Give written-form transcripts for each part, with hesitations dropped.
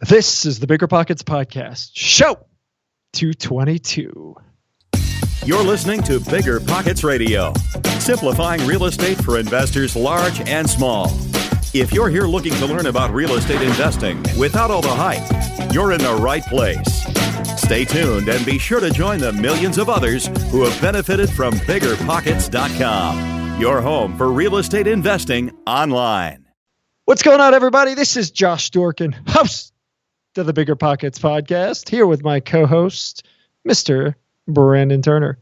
This is the BiggerPockets Podcast, show 222. You're listening to BiggerPockets Radio, simplifying real estate for investors large and small. If you're here looking to learn about real estate investing without all the hype, you're in the right place. Stay tuned and be sure to join the millions of others who have benefited from BiggerPockets.com, your home for real estate investing online. What's going on, everybody? This is Josh Dorkin, host to the BiggerPockets Podcast, here with my co-host, Mr. Brandon Turner.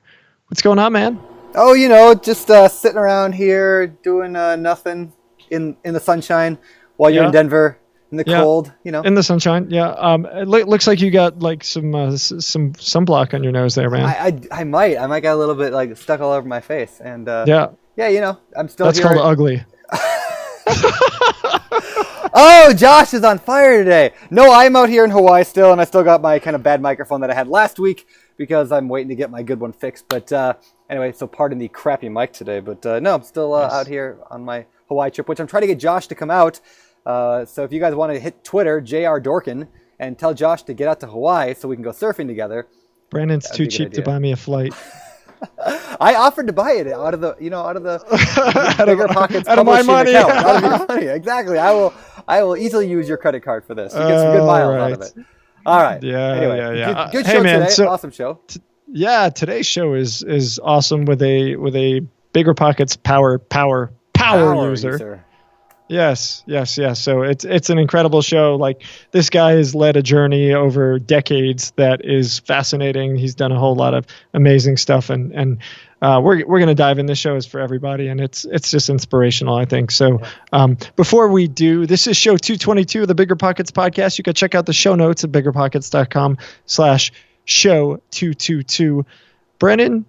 What's going on, man? Oh, just sitting around here doing nothing in the sunshine while you're in Denver in the cold. In the sunshine. Yeah. It looks like you got like some sunblock on your nose there, man. I might get a little bit like stuck all over my face, and I'm still. That's here. called ugly. Oh, Josh is on fire today. No, I'm out here in Hawaii still, and I still got my kind of bad microphone that I had last week because I'm waiting to get my good one fixed. But anyway, so pardon the crappy mic today. But no, I'm still out here on my Hawaii trip, which I'm trying to get Josh to come out. So if you guys want to hit Twitter, JR Dorkin, and tell Josh to get out to Hawaii so we can go surfing together. Brandon's too cheap to buy me a flight. I offered to buy it out of the BiggerPockets out of my money. Account, out of your money. Exactly. I will easily use your credit card for this. You get some good miles out of it. All right. Yeah. Anyway, Yeah. Good show today. Awesome show. Today's show is awesome with a BiggerPockets power user. Yes. So it's an incredible show. Like, this guy has led a journey over decades that is fascinating. He's done a whole lot of amazing stuff, and we're going to dive in. This show is for everybody, and it's just inspirational, I think. So before we do, this is show 222 of the BiggerPockets Podcast. You can check out the show notes at BiggerPockets.com/show222. Brandon,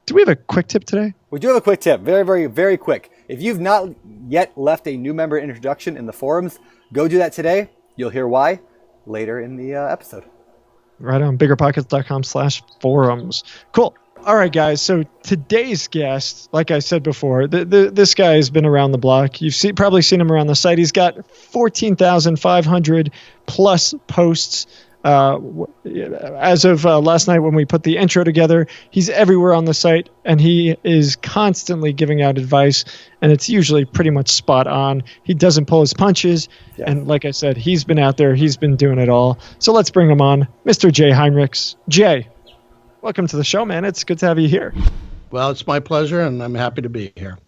do we have a quick tip today? We do have a quick tip. Very, very, very quick. If you've not yet left a new member introduction in the forums, go do that today. You'll hear why later in the episode. Right on, BiggerPockets.com/forums. Cool. All right, guys. So today's guest, like I said before, this guy has been around the block. You've probably seen him around the site. He's got 14,500 plus posts. As of last night when we put the intro together, he's everywhere on the site, and he is constantly giving out advice, and it's usually pretty much spot on. He doesn't pull his punches, and like I said, he's been out there, he's been doing it all. So let's bring him on, Mr. Jay Hinrichs. Jay, welcome to the show, man. It's good to have you here. Well, it's my pleasure, and I'm happy to be here.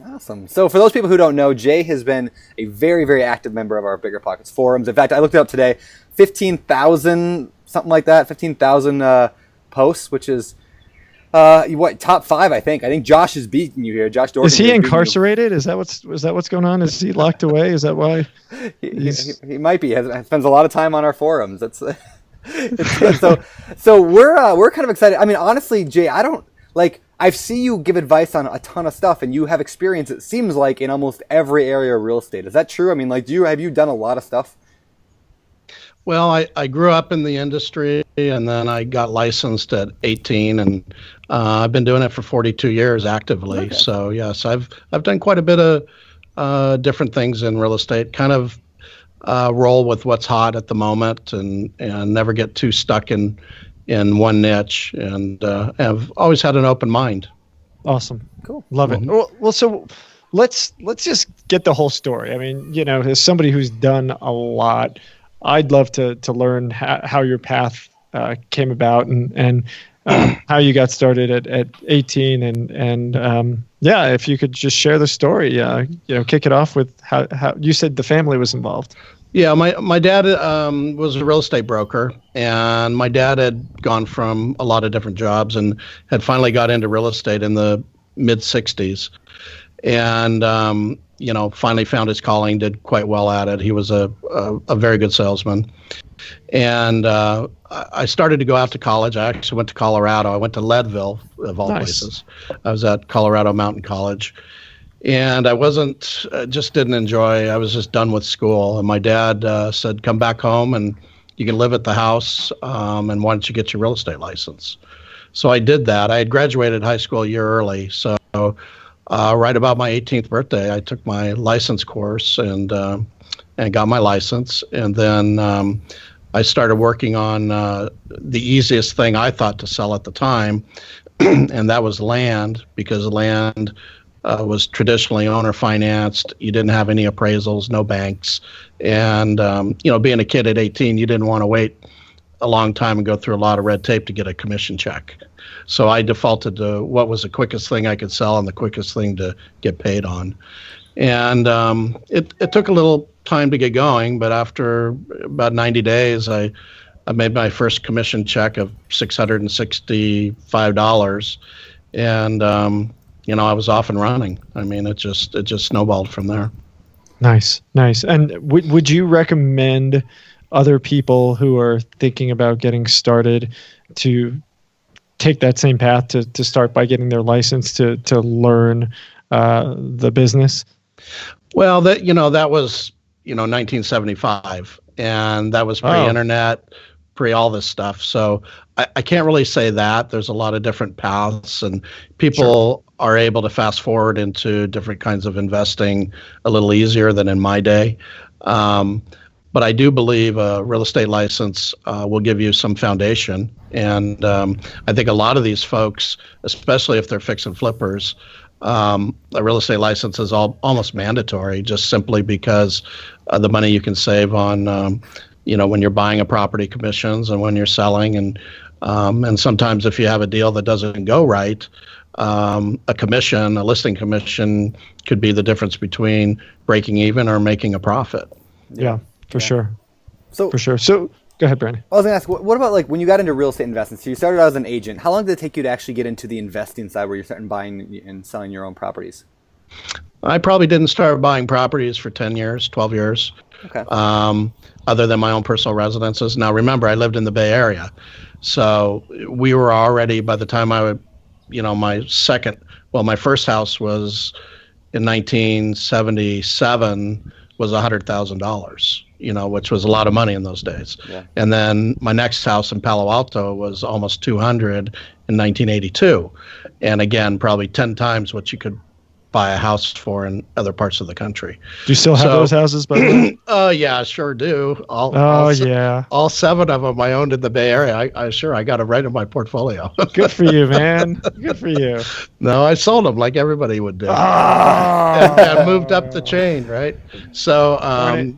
Awesome. So for those people who don't know, Jay has been a very, very active member of our BiggerPockets forums. In fact, I looked it up today, 15,000, something like that, 15,000 posts, which is, top 5, I think. I think Josh is beating you here. Josh Dorkin. Is he incarcerated? Is that what's going on? Is he locked away? Is that why? He might be. He spends a lot of time on our forums. That's so we're kind of excited. I mean, honestly, Jay, I've seen you give advice on a ton of stuff, and you have experience, it seems like, in almost every area of real estate. Is that true? I mean, have you done a lot of stuff? Well, I grew up in the industry, and then I got licensed at 18, and I've been doing it for 42 years actively. Okay. So yes, I've done quite a bit of different things in real estate. Kind of roll with what's hot at the moment, and never get too stuck in one niche, and have always had an open mind. Awesome. Cool. Love it. Well, so let's just get the whole story. I mean, as somebody who's done a lot, I'd love to learn how your path came about, and how you got started at 18, and if you could just share the story, kick it off with how you said the family was involved. Yeah, my dad was a real estate broker, and my dad had gone from a lot of different jobs and had finally got into real estate in the mid-'60s, and finally found his calling, did quite well at it. He was a very good salesman. And I started to go out to college. I actually went to Colorado. I went to Leadville, of all places. I was at Colorado Mountain College. And I just didn't enjoy, I was just done with school. And my dad said, come back home and you can live at the house, and why don't you get your real estate license? So I did that. I had graduated high school a year early. So right about my 18th birthday, I took my license course and got my license. And then I started working on the easiest thing I thought to sell at the time, and that was land, because land was traditionally owner financed. You didn't have any appraisals, no banks. And, being a kid at 18, you didn't want to wait a long time and go through a lot of red tape to get a commission check. So I defaulted to what was the quickest thing I could sell and the quickest thing to get paid on. And it took a little time to get going, but after about 90 days, I made my first commission check of $665, and I was off and running. I mean, it just snowballed from there. Nice. And would you recommend other people who are thinking about getting started to take that same path to start by getting their license to learn the business? Well, that was 1975, and that was pre-internet, pre all this stuff. So I can't really say that. There's a lot of different paths, and people are able to fast forward into different kinds of investing a little easier than in my day. But I do believe a real estate license will give you some foundation. And I think a lot of these folks, especially if they're fix and flippers, a real estate license is almost mandatory, just simply because the money you can save on, when you're buying a property, commissions, and when you're selling. And sometimes if you have a deal that doesn't go right, a listing commission could be the difference between breaking even or making a profit. Yeah, for sure. So go ahead, Brandon. I was going to ask, what about like when you got into real estate investing? So you started out as an agent. How long did it take you to actually get into the investing side where you're starting buying and selling your own properties? I probably didn't start buying properties for 10 years, 12 years, okay. Other than my own personal residences. Now, remember, I lived in the Bay Area. So we were already, by the time I would, my first house was in 1977 was $100,000. Which was a lot of money in those days. Yeah. And then my next house in Palo Alto was almost 200 in 1982. And again, probably 10 times what you could buy a house for in other parts of the country. Do you still have those houses, by the way? Yeah, sure do. All 7 of them I owned in the Bay Area. I got them right in my portfolio. Good for you, man. Good for you. No, I sold them like everybody would do. And moved up the chain, right? So,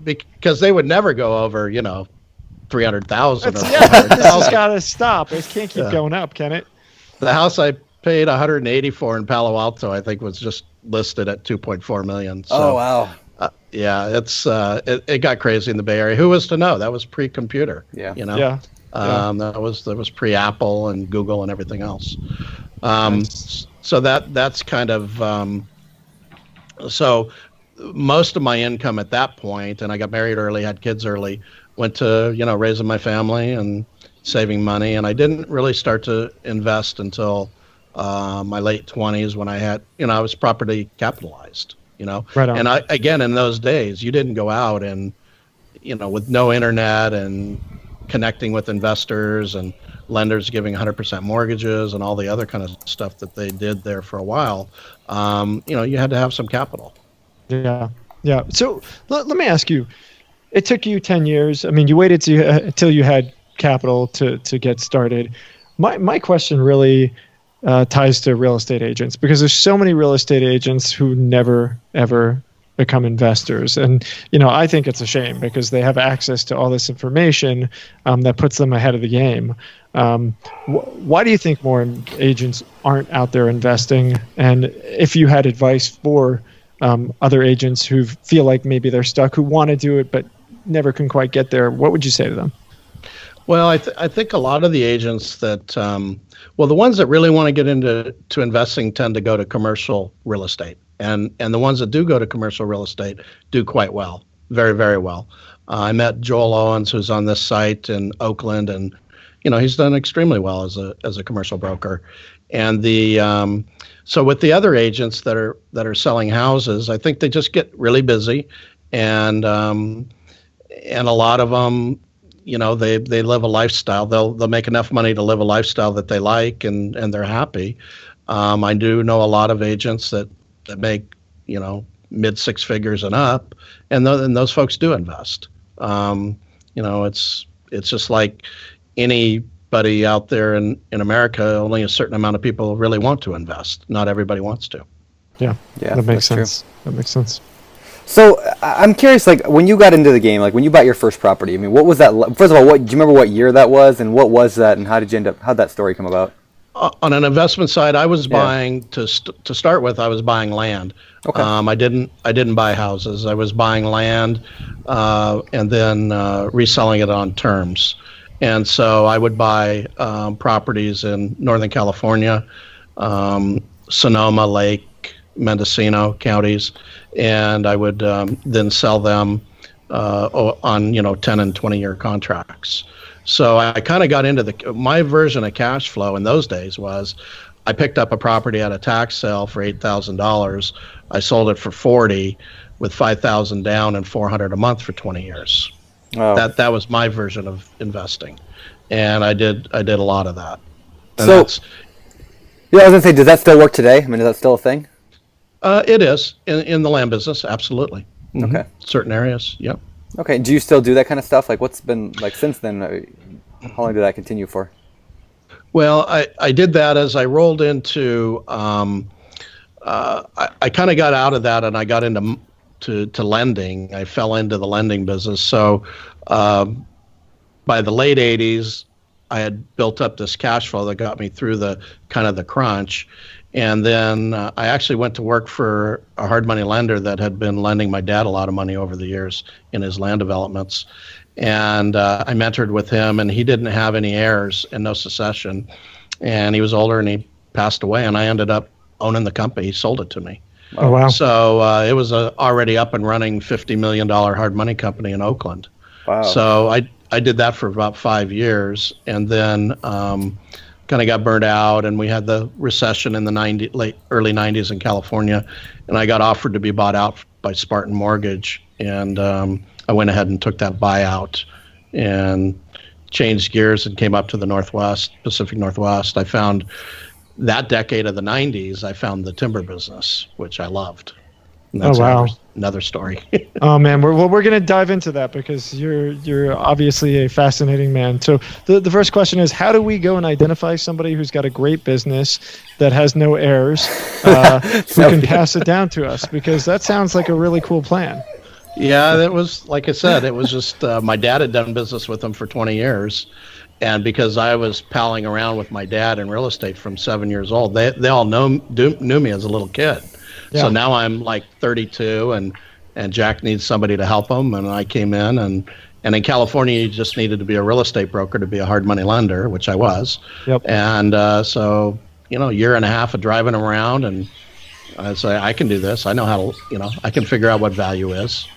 because they would never go over, 300,000. This has got to stop. It can't keep going up, can it? The house I paid $184 in Palo Alto, I think, was just listed at $2.4 million. So, oh wow! It's it got crazy in the Bay Area. Who was to know? That was pre-computer. Yeah. That was pre-Apple and Google and everything else. So that's kind of so most of my income at that point, and I got married early, had kids early, went to raising my family and saving money, and I didn't really start to invest until my late 20s when I had, I was properly capitalized, Right on. And again, in those days, you didn't go out and, with no internet and connecting with investors and lenders giving 100% mortgages and all the other kind of stuff that they did there for a while, you had to have some capital. Yeah. So let me ask you, it took you 10 years. I mean, you waited till you had capital to get started. My question really ties to real estate agents, because there's so many real estate agents who never, ever become investors. And, I think it's a shame because they have access to all this information that puts them ahead of the game. Why do you think more agents aren't out there investing? And if you had advice for other agents who feel like maybe they're stuck, who want to do it but never can quite get there, what would you say to them? Well, I think a lot of the agents that, the ones that really want to get into investing tend to go to commercial real estate. And the ones that do go to commercial real estate do quite well, very, very well. I met Joel Owens, who's on this site in Oakland, and he's done extremely well as a commercial broker. And so with the other agents that are selling houses, I think they just get really busy, and a lot of them, they live a lifestyle. They'll make enough money to live a lifestyle that they like, and they're happy. I do know a lot of agents that make mid six figures and up, and those folks do invest. It's it's just like anybody out there in America. Only a certain amount of people really want to invest. Not everybody wants to. Yeah, that makes sense. True. That makes sense. So I'm curious, like when you got into the game, like when you bought your first property, I mean, what was that? First of all, do you remember what year that was, and what was that, and how'd that story come about? On an investment side, I was buying to start with. I was buying land. Okay. I didn't buy houses. I was buying land, and then reselling it on terms. And so I would buy properties in Northern California, Sonoma, Lake, Mendocino counties, and I would then sell them on 10 and 20-year contracts. So I kind of got into my version of cash flow in those days was I picked up a property at a tax sale for $8,000. I sold it for $40,000 with $5,000 down and $400 a month for 20 years. Wow. That was my version of investing, and I did a lot of that. And I was gonna say, does that still work today? I mean, is that still a thing? It is in the land business, absolutely. Mm-hmm. Okay. Certain areas, yep. Okay. Do you still do that kind of stuff? Like, what's been like since then? How long did that continue for? Well, I did that as I rolled into. I kind of got out of that, and I got into lending. I fell into the lending business. So by the late '80s, I had built up this cash flow that got me through the crunch. And then I actually went to work for a hard money lender that had been lending my dad a lot of money over the years in his land developments. And I mentored with him, and he didn't have any heirs and no succession. And he was older, and he passed away, and I ended up owning the company. He sold it to me. Oh, wow. So it was a already up and running $50 million hard money company in Oakland. Wow. So I did that for about 5 years, and then kind of got burned out, and we had the recession in the early 90s in California, and I got offered to be bought out by Spartan Mortgage, and I went ahead and took that buyout and changed gears and came up to the Pacific Northwest. I found that decade of the 90s, I found the timber business, which I loved. And that's another story. Oh man, we're going to dive into that because you're obviously a fascinating man. So the first question is, how do we go and identify somebody who's got a great business that has no heirs, who can pass it down to us? Because that sounds like a really cool plan. Yeah, that was, like I said, it was just my dad had done business with them for 20 years. And because I was palling around with my dad in real estate from 7 years old, they all knew me as a little kid. Yeah. So now I'm like 32, and Jack needs somebody to help him, and I came in, and in California you just needed to be a real estate broker to be a hard money lender, which I was. Yep. And so a year and a half of driving around, and I say I can do this. I know how to I can figure out what value is.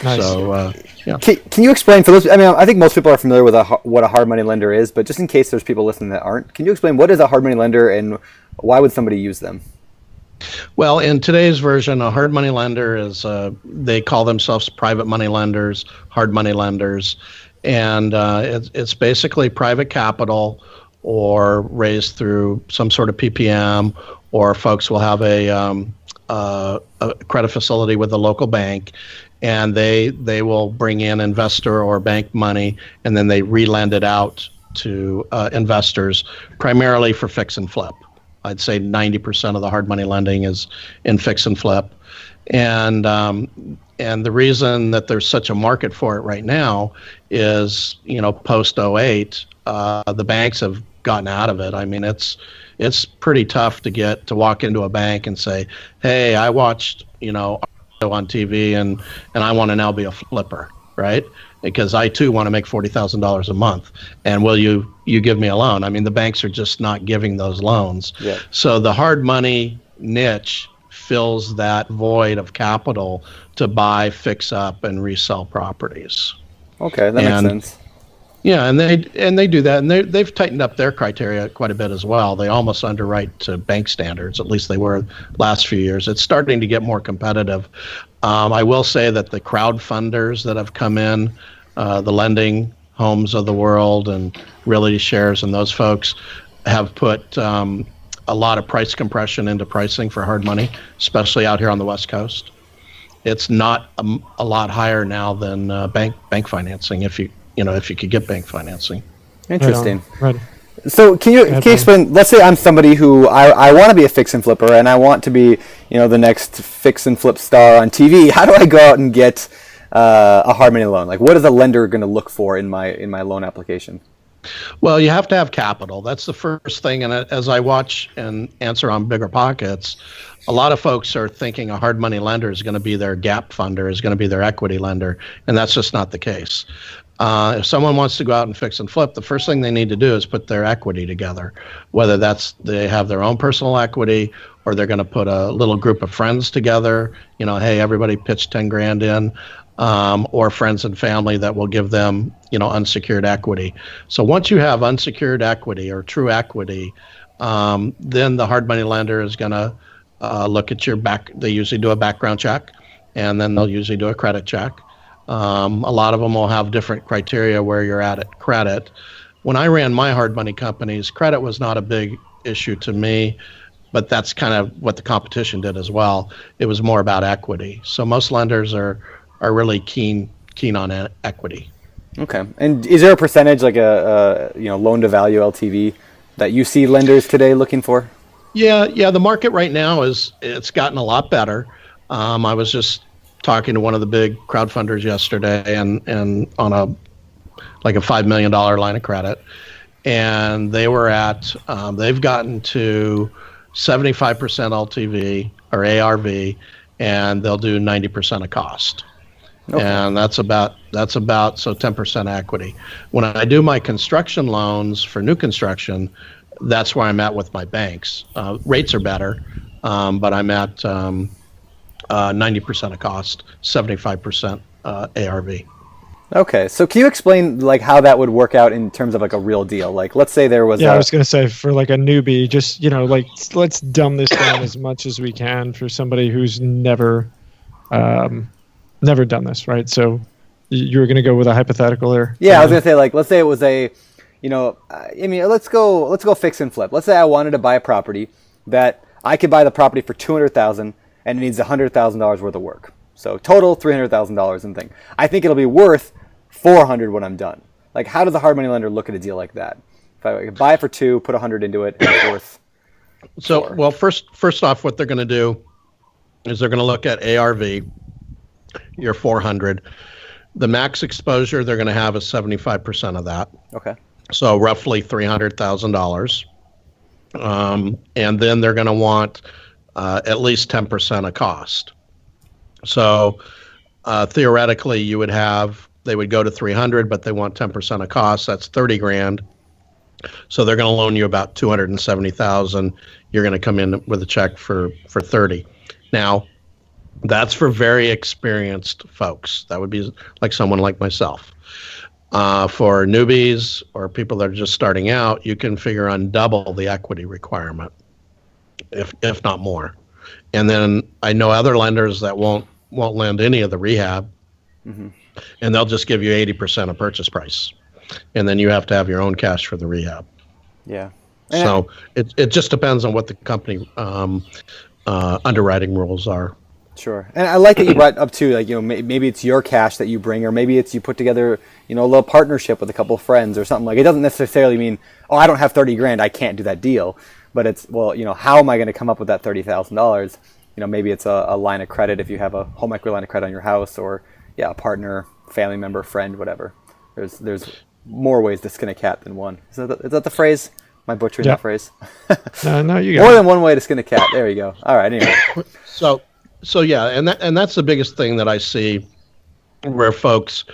Nice. So yeah. Can you explain for those? I mean, I think most people are familiar with what a hard money lender is, but just in case there's people listening that aren't, can you explain what is a hard money lender and why would somebody use them? Well, in today's version, a hard money lender is, they call themselves private money lenders, hard money lenders, and it's basically private capital or raised through some sort of PPM, or folks will have a credit facility with a local bank, and they will bring in investor or bank money, and then they re-lend it out to investors, primarily for fix and flip. I'd say 90% of the hard money lending is in fix and flip. And the reason that there's such a market for it right now is, post 2008, the banks have gotten out of it. I mean, it's pretty tough to walk into a bank and say, hey, I watched, on TV and I want to now be a flipper, right? Because I too want to make $40,000 a month, and will you give me a loan? I mean, the banks are just not giving those loans. Yeah. So the hard money niche fills that void of capital to buy, fix up, and resell properties. Okay, that makes sense. Yeah, and they do that, and they've tightened up their criteria quite a bit as well. They almost underwrite to bank standards, at least they were last few years. It's starting to get more competitive. I will say that the crowdfunders that have come in, the lending homes of the world and Realty Shares and those folks have put a lot of price compression into pricing for hard money, especially out here on the West Coast. It's not a lot higher now than bank financing, if if you could get bank financing. Interesting. Right. So can you explain, let's say I'm somebody who I want to be a fix and flipper and I want to be, the next fix and flip star on TV. How do I go out and get a hard money loan? Like, what is a lender going to look for in my loan application? Well, you have to have capital. That's the first thing. And as I watch and answer on BiggerPockets, a lot of folks are thinking a hard money lender is going to be their gap funder, is going to be their equity lender. And that's just not the case. If someone wants to go out and fix and flip, the first thing they need to do is put their equity together, whether that's they have their own personal equity or they're going to put a little group of friends together. Hey, everybody pitch 10 grand in, or friends and family that will give them, unsecured equity. So once you have unsecured equity or true equity, then the hard money lender is going to look at your back. They usually do a background check, and then they'll usually do a credit check. A lot of them will have different criteria where you're at credit. When I ran my hard money companies, credit was not a big issue to me, but that's kind of what the competition did as well. It was more about equity. So most lenders are really keen on equity. Okay. And is there a percentage, like a loan to value LTV, that you see lenders today looking for? Yeah. The market right now it's gotten a lot better. I was just talking to one of the big crowdfunders yesterday and on a $5 million line of credit. And they were they've gotten to 75% LTV or ARV, and they'll do 90% of cost. Okay. And that's about so 10% equity. When I do my construction loans for new construction, that's where I'm at with my banks. Rates are better, but I'm at 90% of cost, 75% ARV. Okay, so can you explain how that would work out in terms of a real deal? Let's say there was. I was gonna say for a newbie, just let's dumb this down as much as we can for somebody who's never done this, right? So you're gonna go with a hypothetical there. Yeah, I was gonna say let's say it was let's go fix and flip. Let's say I wanted to buy a property that I could buy the property for $200,000 and it needs $100,000 worth of work. So total $300,000 and thing. I think it'll be worth $400 when I'm done. How does a hard money lender look at a deal like that? If I buy it for $200, put $100 into it, and it's worth $400. Well, first off, what they're going to do is they're going to look at ARV, your $400. The max exposure they're going to have is 75% of that. Okay. So roughly $300,000. And then they're going to want at least 10% of cost. So theoretically, they would go to 300, but they want 10% of cost. That's 30 grand. So they're going to loan you about 270,000. You're going to come in with a check for 30. Now, that's for very experienced folks. That would be like someone like myself. For newbies or people that are just starting out, you can figure on double the equity requirement, if not more. And then I know other lenders that won't lend any of the rehab, mm-hmm. and they'll just give you 80% of purchase price, and then you have to have your own cash for the rehab. Yeah. So it just depends on what the company underwriting rules are. Sure. And I like that you brought up too, maybe it's your cash that you bring, or maybe it's you put together, a little partnership with a couple of friends or something. It doesn't necessarily mean, I don't have 30 grand, I can't do that deal. But it's, how am I going to come up with that $30,000? Maybe it's a line of credit if you have a home equity line of credit on your house, or a partner, family member, friend, whatever. There's more ways to skin a cat than one. Is that the phrase? Am I butchering that phrase? No, you got more it. than one way to skin a cat. There you go. All right. Anyway. So yeah, and that's the biggest thing that I see where folks,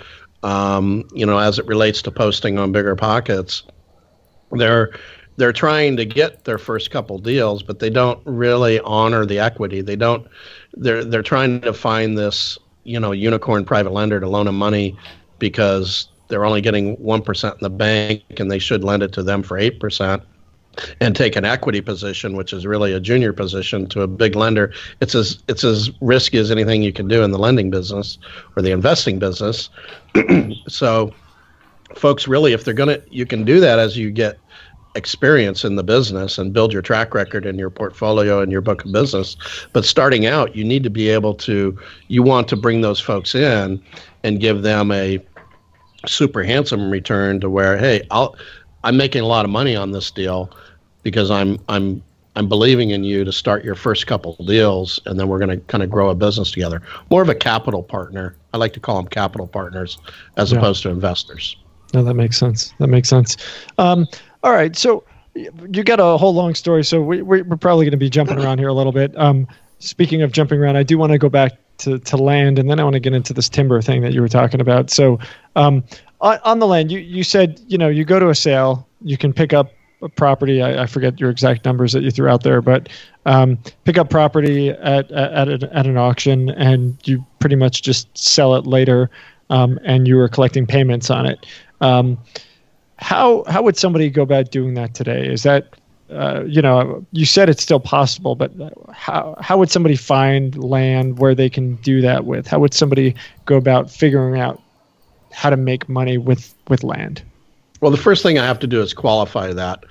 as it relates to posting on BiggerPockets, they're trying to get their first couple deals, but they don't really honor the equity. They're trying to find this, unicorn private lender to loan them money because they're only getting 1% in the bank and they should lend it to them for 8% and take an equity position, which is really a junior position, to a big lender. It's as risky as anything you can do in the lending business or the investing business. So folks, really, if you can do that as you get experience in the business and build your track record in your portfolio and your book of business. But starting out, you need to be able to, you want to bring those folks in and give them a super handsome return to where, hey, I'm making a lot of money on this deal because I'm believing in you to start your first couple deals, and then we're going to kind of grow a business together. More of a capital partner. I like to call them capital partners as opposed to investors. No, that makes sense. All right, so you got a whole long story, so we're probably going to be jumping around here a little bit. Speaking of jumping around, I do want to go back to land, and then I want to get into this timber thing that you were talking about. So on the land, you said, you go to a sale, you can pick up a property. I forget your exact numbers that you threw out there, but pick up property at an auction, and you pretty much just sell it later, and you were collecting payments on it. How would somebody go about doing that today? Is that you said it's still possible, but how would somebody find land where they can do that with? How would somebody go about figuring out how to make money with land? Well, the first thing I have to do is qualify that.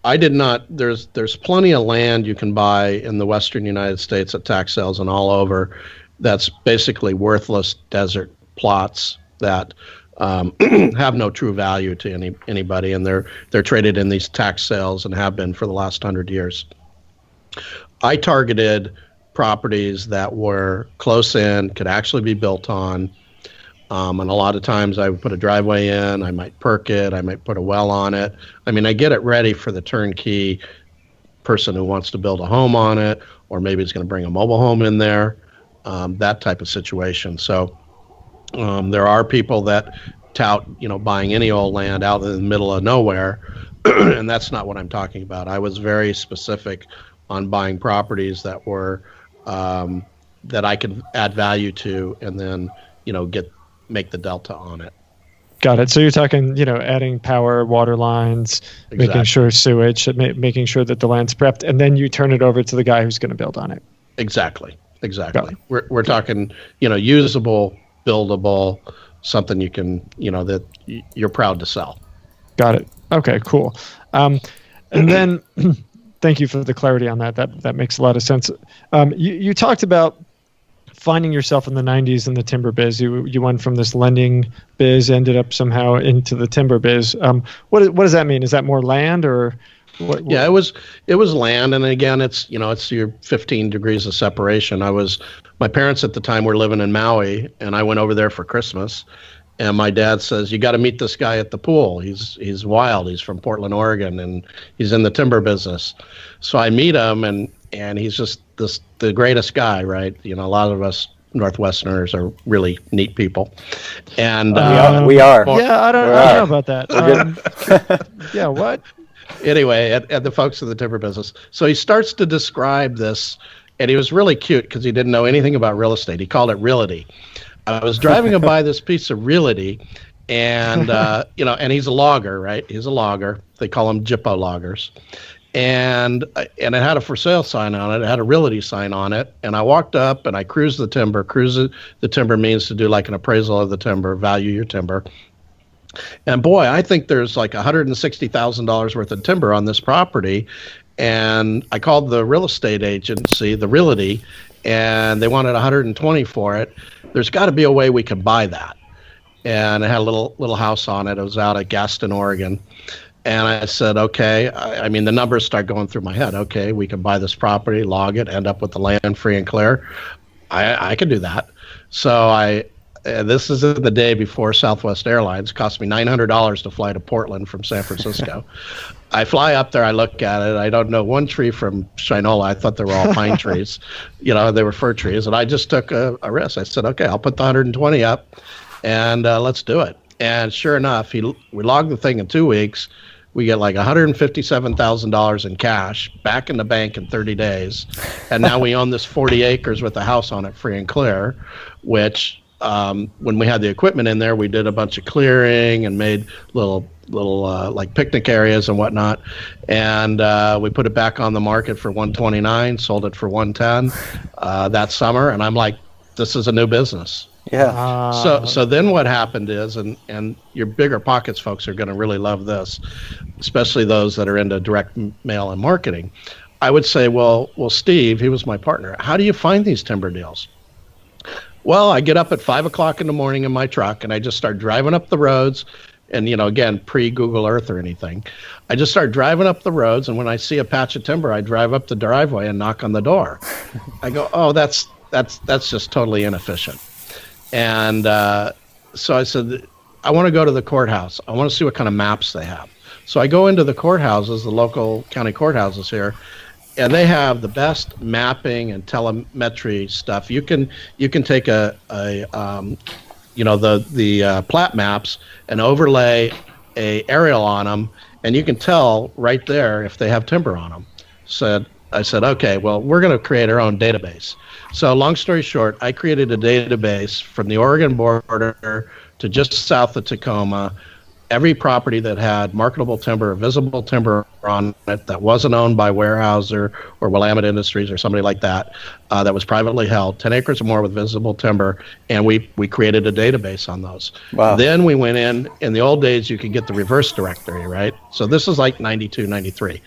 I did not. There's plenty of land you can buy in the Western United States at tax sales and all over. That's basically worthless desert plots that have no true value to anybody, and they're traded in these tax sales and have been for the last 100 years. I targeted properties that were close in, could actually be built on, and a lot of times I would put a driveway in, I might perk it, I might put a well on it. I mean, I get it ready for the turnkey person who wants to build a home on it, or maybe is going to bring a mobile home in there, that type of situation. So there are people that tout, buying any old land out in the middle of nowhere, and that's not what I'm talking about. I was very specific on buying properties that were that I could add value to, and then make the delta on it. Got it. So you're talking, adding power, water lines, Exactly. Making sure sewage, making sure that the land's prepped, and then you turn it over to the guy who's going to build on it. Exactly. We're talking, usable, buildable, something you can, that you're proud to sell. Got it. Okay, cool. And then thank you for the clarity on that. That makes a lot of sense. You talked about finding yourself in the 90s in the timber biz. You went from this lending biz, ended up somehow into the timber biz. What does that mean? Is that more land or what? Yeah, it was land, and again, it's your 15 degrees of separation. My parents at the time were living in Maui, and I went over there for Christmas, and my dad says, "You got to meet this guy at the pool. He's wild. He's from Portland, Oregon, and he's in the timber business." So I meet him, and he's just the greatest guy, right? A lot of us Northwesterners are really neat people, and we are. Yeah, I don't know about that. Yeah, what? Anyway, at the folks in the timber business. So he starts to describe this, and he was really cute because he didn't know anything about real estate. He called it realty. I was driving him by this piece of realty, and and he's a logger, right? He's a logger. They call them Jippo loggers. And it had a for sale sign on it. It had a realty sign on it. And I walked up and I cruised the timber. The timber means to do like an appraisal of the timber, value your timber. And boy, I think there's like $160,000 worth of timber on this property. And I called the real estate agency, the realty, and they wanted $120 for it. There's got to be a way we could buy that. And it had a little house on it. It was out at Gaston, Oregon. And I said, okay, I mean, the numbers start going through my head. Okay, we can buy this property, log it, end up with the land free and clear. I can do that. So this is the day before Southwest Airlines. It cost me $900 to fly to Portland from San Francisco. I fly up there, I look at it. I don't know one tree from Shinola. I thought they were all pine trees. They were fir trees. And I just took a risk. I said, okay, I'll put the 120 up and let's do it. And sure enough, we logged the thing in 2 weeks. We get like $157,000 in cash back in the bank in 30 days. And now we own this 40 acres with a house on it free and clear, which when we had the equipment in there, we did a bunch of clearing and made little like picnic areas and whatnot. And we put it back on the market for $129, sold it for $110 that summer. And I'm like, this is a new business. Yeah. So then what happened is, and your BiggerPockets folks are going to really love this, especially those that are into direct mail and marketing. I would say, well, Steve, he was my partner. How do you find these timber deals? Well, I get up at 5 o'clock in the morning in my truck and I just start driving up the roads. And, again, pre-Google Earth or anything. I just start driving up the roads. And when I see a patch of timber, I drive up the driveway and knock on the door. I go, oh, that's just totally inefficient. And so I said, I want to go to the courthouse. I want to see what kind of maps they have. So I go into the courthouses, the local county courthouses here, and they have the best mapping and telemetry stuff. You can take the plat maps and overlay a aerial on them, and you can tell right there if they have timber on them. So I said, okay, well, we're going to create our own database. So long story short, I created a database from the Oregon border to just south of Tacoma. Every property that had marketable timber, visible timber on it that wasn't owned by Weyerhaeuser or Willamette Industries or somebody like that, that was privately held, 10 acres or more with visible timber, and we created a database on those. Wow. Then we went in the old days, you could get the reverse directory, right? So this is like 92, 93.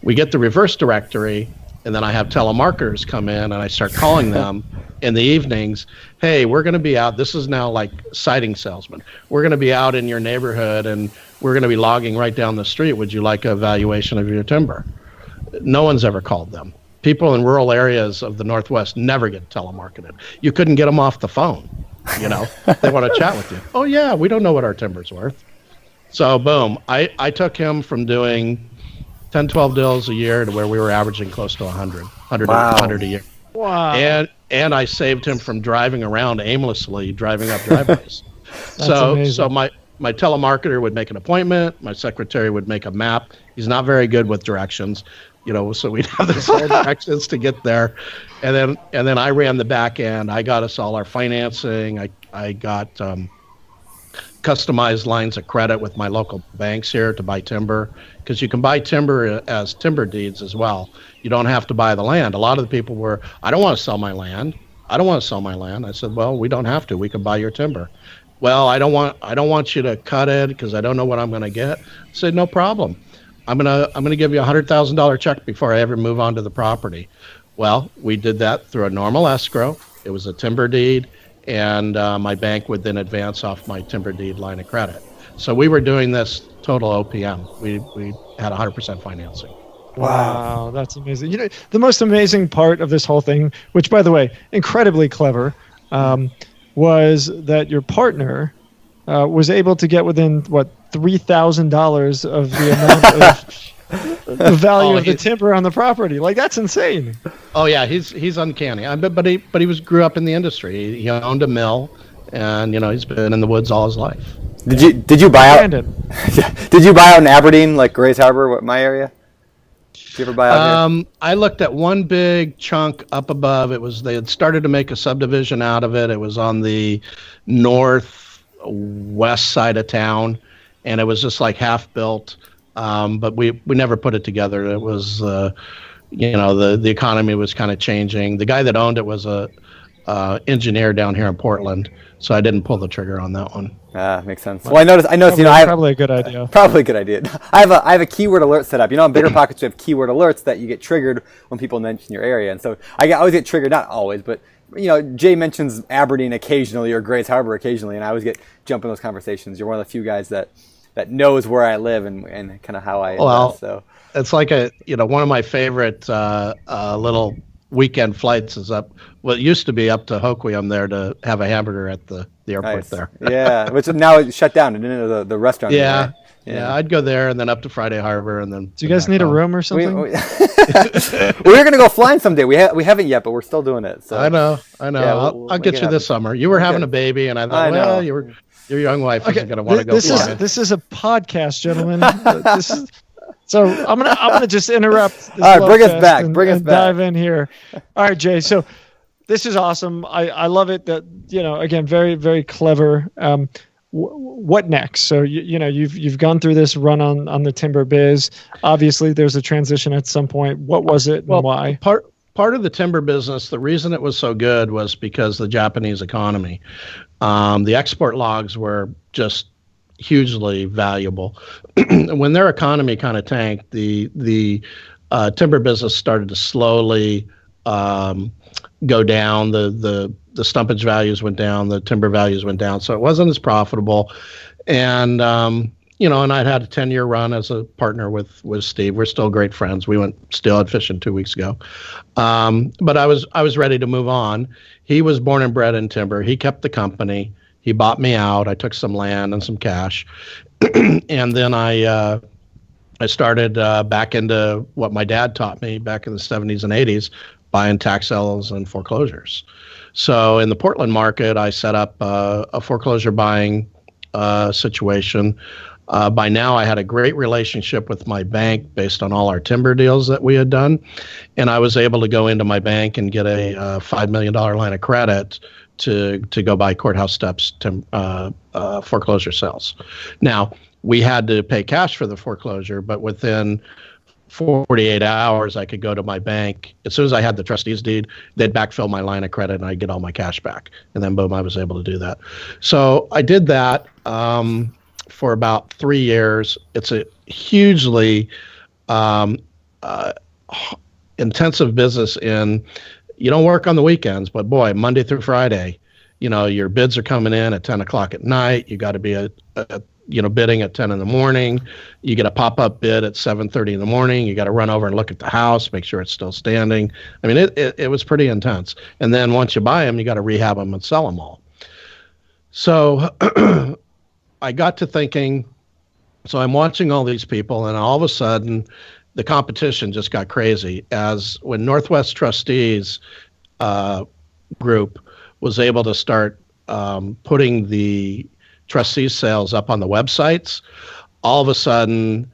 We get the reverse directory, and then I have telemarketers come in and I start calling them in the evenings. Hey, we're going to be out. This is now like siding salesman. We're going to be out in your neighborhood and we're going to be logging right down the street. Would you like a valuation of your timber? No one's ever called them. People in rural areas of the Northwest never get telemarketed. You couldn't get them off the phone. They want to chat with you. Oh yeah, we don't know what our timber's worth. So boom, I took him from doing 10, 12 deals a year to where we were averaging close to 100 a year. Wow. And I saved him from driving around aimlessly, driving up driveways. Amazing. So my telemarketer would make an appointment. My secretary would make a map. He's not very good with directions, so we'd have this whole directions to get there. And then I ran the back end. I got us all our financing. I got customized lines of credit with my local banks here to buy timber, because you can buy timber as timber deeds as well. You don't have to buy the land. A lot of the people were, I don't want to sell my land. I said, well, we don't have to. We can buy your timber. Well, I don't want you to cut it because I don't know what I'm going to get. I said, no problem. I'm gonna give you $100,000 check before I ever move on to the property. Well, we did that through a normal escrow. It was a timber deed, and my bank would then advance off my timber deed line of credit. So we were doing this total OPM. We had 100% financing. Wow, that's amazing. The most amazing part of this whole thing, which, by the way, incredibly clever, was that your partner was able to get within, $3,000 of the amount of the value of the timber on the property. Like, that's insane. Oh yeah, he's uncanny. But he grew up in the industry. He owned a mill, and he's been in the woods all his life. Did you buy out? Did you buy out in Aberdeen, like Grays Harbor, my area? Did you ever buy out here? I looked at one big chunk up above. They had started to make a subdivision out of it. It was on the northwest side of town, and it was just like half built. But we never put it together. It was, the economy was kind of changing. The guy that owned it was a engineer down here in Portland, so I didn't pull the trigger on that one. Makes sense. Well, I noticed. Probably a good idea. Probably a good idea. I have a keyword alert set up. On BiggerPockets, we have keyword alerts that you get triggered when people mention your area, and so I always get triggered. Not always, but Jay mentions Aberdeen occasionally or Grays Harbor occasionally, and I always jump in those conversations. You're one of the few guys that knows where I live and kind of how I invest. So it's like one of my favorite little weekend flights is up. Well, it used to be up to Hoquiam there to have a hamburger at the airport. Nice. There. Yeah, which now it's shut down, and the restaurant. Yeah. Yeah, I'd go there and then up to Friday Harbor and then. Do you guys need a room or something? We're going to go flying someday. We haven't yet, but we're still doing it. So I know. Yeah, I'll get you this summer. You were having a baby, and I thought, your young wife isn't going to want to go flying. This is a podcast, gentlemen. So I'm gonna just interrupt. This all right, bring us back. Dive in here. All right, Jay. So this is awesome. I love it. That again, very very clever. What next? So you've gone through this run on the timber biz. Obviously, there's a transition at some point. What was it and why? Part of the timber business, the reason it was so good was because the Japanese economy. The export logs were just hugely valuable. When their economy kind of tanked, the timber business started to slowly go down. The stumpage values went down, the timber values went down, so it wasn't as profitable. And and I'd had a 10-year run as a partner with Steve. We're still great friends. We went steelhead fishing 2 weeks ago, but I was ready to move on. He was born and bred in timber. He kept the company. He bought me out. I took some land and some cash, and then I started back into what my dad taught me back in the 70s and 80s, buying tax sales and foreclosures. So in the Portland market, I set up a foreclosure buying situation. By now, I had a great relationship with my bank based on all our timber deals that we had done. And I was able to go into my bank and get a $5 million line of credit to go buy courthouse steps foreclosure sales. Now, we had to pay cash for the foreclosure, but within 48 hours, I could go to my bank. As soon as I had the trustee's deed, they'd backfill my line of credit and I'd get all my cash back. And then boom, I was able to do that. So I did that for about 3 years. It's a hugely intensive business you don't work on the weekends, but boy, Monday through Friday, your bids are coming in at 10 o'clock at night. You got to be bidding at 10 in the morning. You get a pop-up bid at 7:30 in the morning. You got to run over and look at the house, make sure it's still standing. I mean, it was pretty intense. And then once you buy them, you got to rehab them and sell them all. So I got to thinking, so I'm watching all these people, and all of a sudden, the competition just got crazy. As when Northwest Trustees group was able to start putting the trustee sales up on the websites, all of a sudden,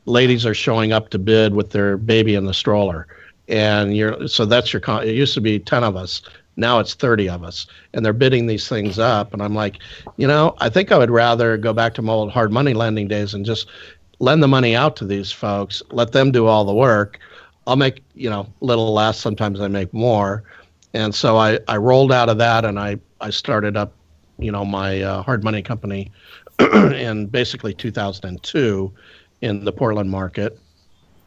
ladies are showing up to bid with their baby in the stroller, and it used to be 10 of us. Now it's 30 of us, and they're bidding these things up. And I'm like, I think I would rather go back to my old hard money lending days and just lend the money out to these folks, let them do all the work. I'll make, a little less. Sometimes I make more. And so I rolled out of that, and I started up, my hard money company in basically 2002 in the Portland market.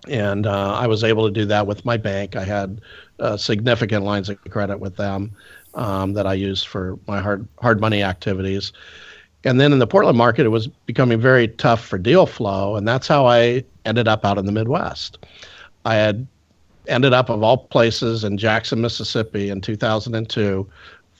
And I was able to do that with my bank. I had significant lines of credit with them that I used for my hard money activities. And then in the Portland market, it was becoming very tough for deal flow. And that's how I ended up out in the Midwest. I had ended up, of all places, in Jackson, Mississippi in 2002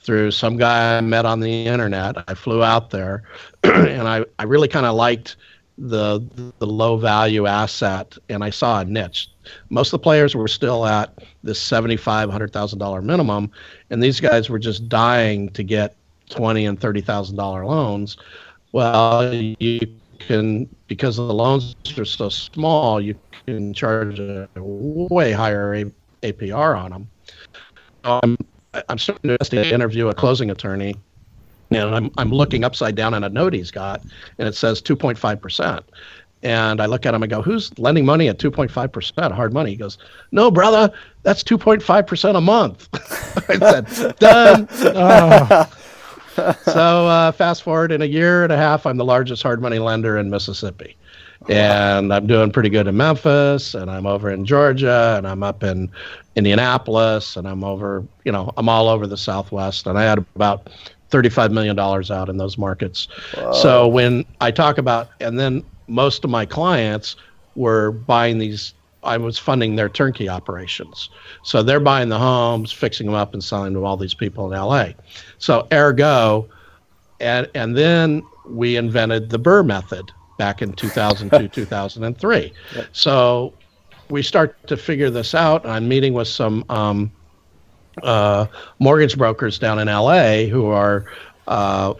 through some guy I met on the internet. I flew out there, and I really kind of liked the low value asset, and I saw a niche. Most of the players were still at this $100,000 minimum, and these guys were just dying to get $20,000 and $30,000 loans. Well, you can, because the loans are so small, you can charge a way higher APR on them. I'm starting to interview a closing attorney, and I'm looking upside down at a note he's got, and it says 2.5%. And I look at him and go, "Who's lending money at 2.5% hard money?" He goes, "No, brother, that's 2.5% a month." I said, "Done." So fast forward, in a year and a half, I'm the largest hard money lender in Mississippi. And I'm doing pretty good in Memphis, and I'm over in Georgia, and I'm up in Indianapolis, and I'm over, I'm all over the Southwest. And I had about $35 million out in those markets. Whoa. So when I talk about, and then most of my clients were buying these, I was funding their turnkey operations. So they're buying the homes, fixing them up, and selling to all these people in LA. So ergo, and then we invented the Burr method back in 2002, 2003. Yep. So we start to figure this out. I'm meeting with some mortgage brokers down in LA who are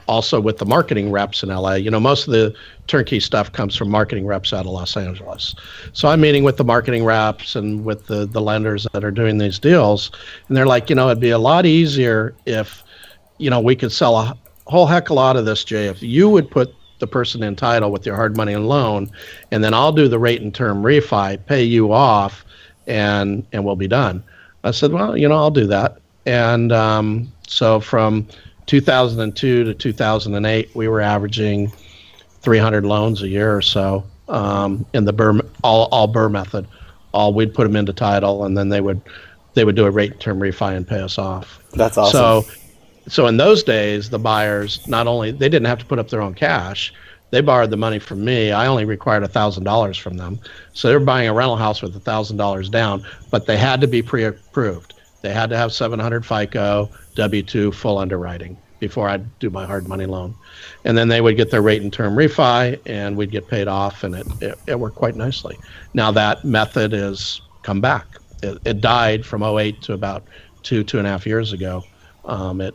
also with the marketing reps in LA. Most of the turnkey stuff comes from marketing reps out of Los Angeles. So I'm meeting with the marketing reps and with the lenders that are doing these deals. And they're like, it'd be a lot easier if, we could sell a whole heck of a lot of this, Jay, if you would put the person in title with your hard money and loan, and then I'll do the rate and term refi, pay you off, and we'll be done. I said, well, I'll do that. And so from 2002 to 2008, we were averaging 300 loans a year or so in the Burr, all Burr method. We'd put them into title, and then they would they would do a rate and term refi and pay us off. That's awesome. So in those days, the buyers, not only, they didn't have to put up their own cash, they borrowed the money from me. I only required $1,000 from them. So they were buying a rental house with $1,000 down, but they had to be pre-approved. They had to have 700 FICO, W-2, full underwriting before I'd do my hard money loan. And then they would get their rate and term refi, and we'd get paid off, and it worked quite nicely. Now that method has come back. It died from 08 to about 2.5 years ago.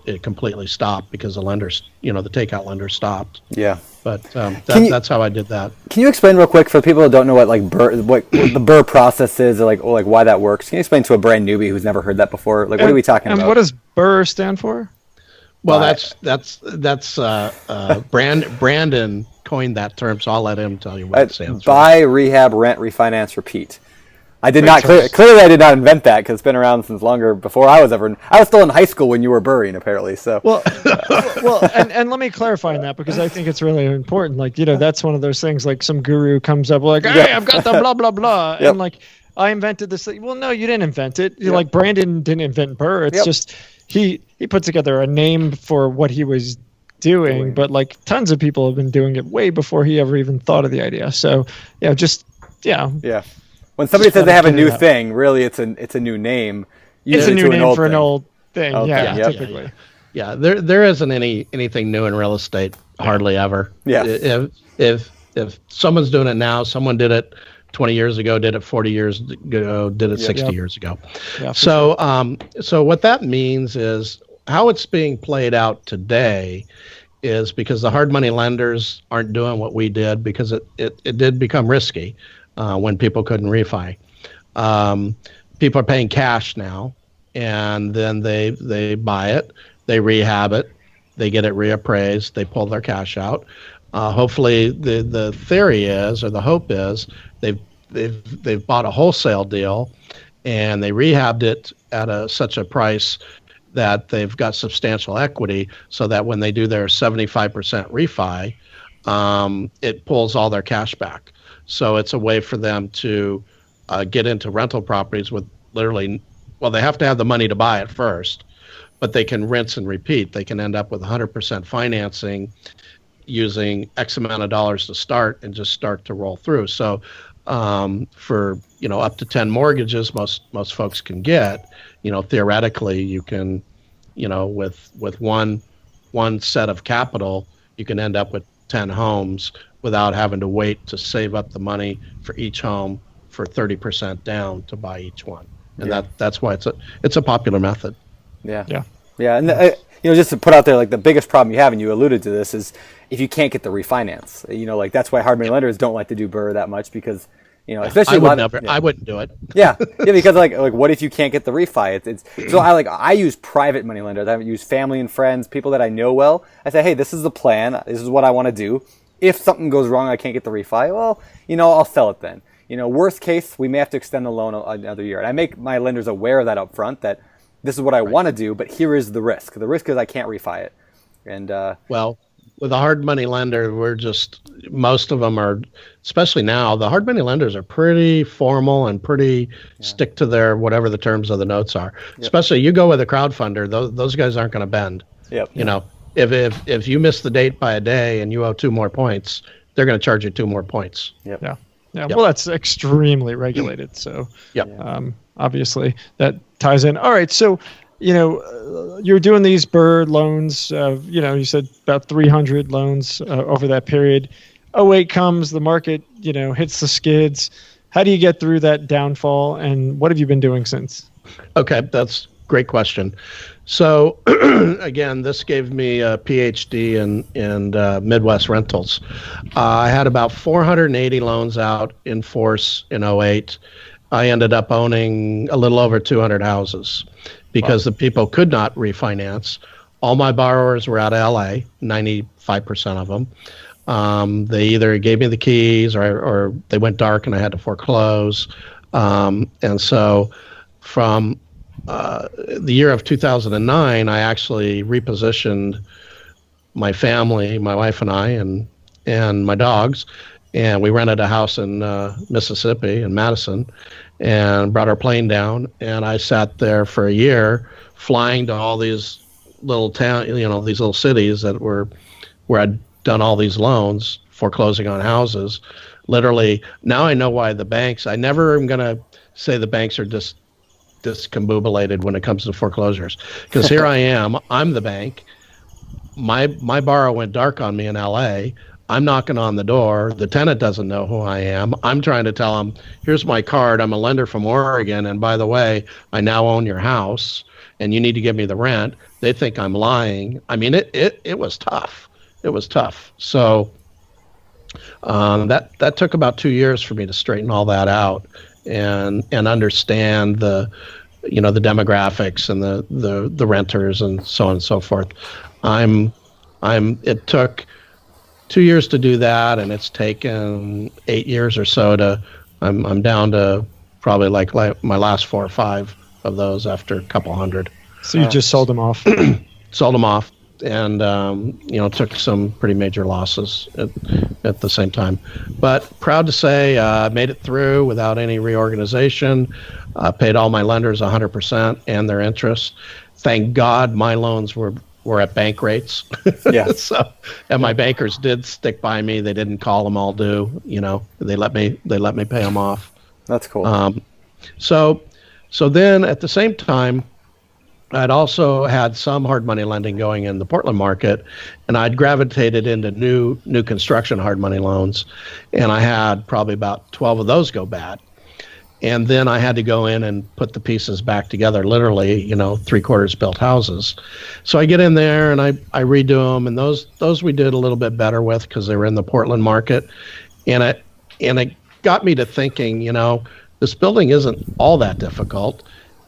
It completely stopped because the lenders, the takeout lenders stopped. Yeah. But that's how I did that. Can you explain real quick for people who don't know what what the Burr process is, or why that works? Can you explain to a brand newbie who's never heard that before? What are we talking about? And what does Burr stand for? Well, that's Brandon coined that term, so I'll let him tell you what it stands for. Buy, rehab, rent, refinance, repeat. I did not clearly I did not invent that, because it's been around since longer before I was still in high school when you were burring, apparently. So well, and let me clarify on that, because I think it's really important. That's one of those things. Like some guru comes up like, "Hey, I've got the blah blah blah," and I invented this. Well, no, you didn't invent it. Like Brandon didn't invent Burr. It's just he put together a name for what he was doing, but tons of people have been doing it way before he ever even thought of the idea. So yeah. When somebody says they have a new thing, really it's a new name. It's a new name for an old thing. Okay. Typically. Yeah, there isn't anything new in real estate, hardly ever. Yeah. If someone's doing it now, someone did it 20 years ago, did it 40 years ago, did it 60 years ago. Yeah, so what that means is how it's being played out today is because the hard money lenders aren't doing what we did, because it did become risky. When people couldn't refi. People are paying cash now, and then they buy it, they rehab it, they get it reappraised, they pull their cash out. Hopefully the theory is, or the hope is, they've bought a wholesale deal and they rehabbed it at such a price that they've got substantial equity, so that when they do their 75% refi, it pulls all their cash back. So it's a way for them to get into rental properties with literally, they have to have the money to buy it first, but they can rinse and repeat. They can end up with 100% financing using X amount of dollars to start and just start to roll through. So for, up to 10 mortgages, most folks can get, theoretically you can, with one set of capital, you can end up with 10 homes without having to wait to save up the money for each home for 30% down to buy each one. And that's why it's a popular method. Yeah. And just to put out there, the biggest problem you have, and you alluded to this, is if you can't get the refinance. That's why hard money lenders don't like to do Burr that much, because especially I wouldn't do it. Because what if you can't get the refi? So I use private money lenders. I use family and friends, people that I know well. I say, hey, this is the plan. This is what I want to do. If something goes wrong, I can't get the refi, well, I'll sell it then. Worst case, we may have to extend the loan another year. And I make my lenders aware of that up front, that this is what I want to do, but here is the risk. The risk is I can't refi it. And with a hard money lender, most of them are, especially now, the hard money lenders are pretty formal and pretty stick to their, whatever the terms of the notes are. Yep. Especially you go with a crowdfunder, those guys aren't going to bend. Yep. If you miss the date by a day and you owe 2 more points, they're going to charge you 2 more points. Yep. Yeah. Well, that's extremely regulated. So obviously that ties in. All right. So, you're doing these Burr loans, you said about 300 loans over that period. 08 comes, the market, hits the skids. How do you get through that downfall, and what have you been doing since? Okay. That's a great question. So again, this gave me a PhD in Midwest rentals. I had about 480 loans out in force in 08. I ended up owning a little over 200 houses because the people could not refinance. All my borrowers were out of LA, 95% of them. They either gave me the keys or they went dark and I had to foreclose. And so from the year of 2009, I actually repositioned my family, my wife and I, and my dogs, and we rented a house in Mississippi, in Madison, and brought our plane down. And I sat there for a year, flying to all these little these little cities that were where I'd done all these loans, foreclosing on houses. Literally, now I know why the banks. I never am gonna say the banks are just discombobulated when it comes to foreclosures, because here I am. I'm the bank. My borrower went dark on me in L.A. I'm knocking on the door. The tenant doesn't know who I am. I'm trying to tell him, here's my card. I'm a lender from Oregon. And by the way, I now own your house and you need to give me the rent. They think I'm lying. I mean, it was tough. It was tough. So that took about 2 years for me to straighten all that out and understand the demographics and the renters and so on and so forth. It took 2 years to do that, and it's taken 8 years or so to. I'm down to probably like my last 4 or 5 of those after a couple hundred. So you just sold them off. Sold them off, and took some pretty major losses at the same time. But proud to say I made it through without any reorganization. Paid all my lenders 100% and their interest. Thank God my loans were at bank rates. Yeah. And my bankers did stick by me. They didn't call them all due. They let me pay them off. That's cool. So then at the same time, I'd also had some hard money lending going in the Portland market, and I'd gravitated into new construction hard money loans, and I had probably about 12 of those go bad. And then I had to go in and put the pieces back together, literally, 3/4 built houses. So I get in there and I redo them, and those we did a little bit better with because they were in the Portland market. And it got me to thinking, this building isn't all that difficult.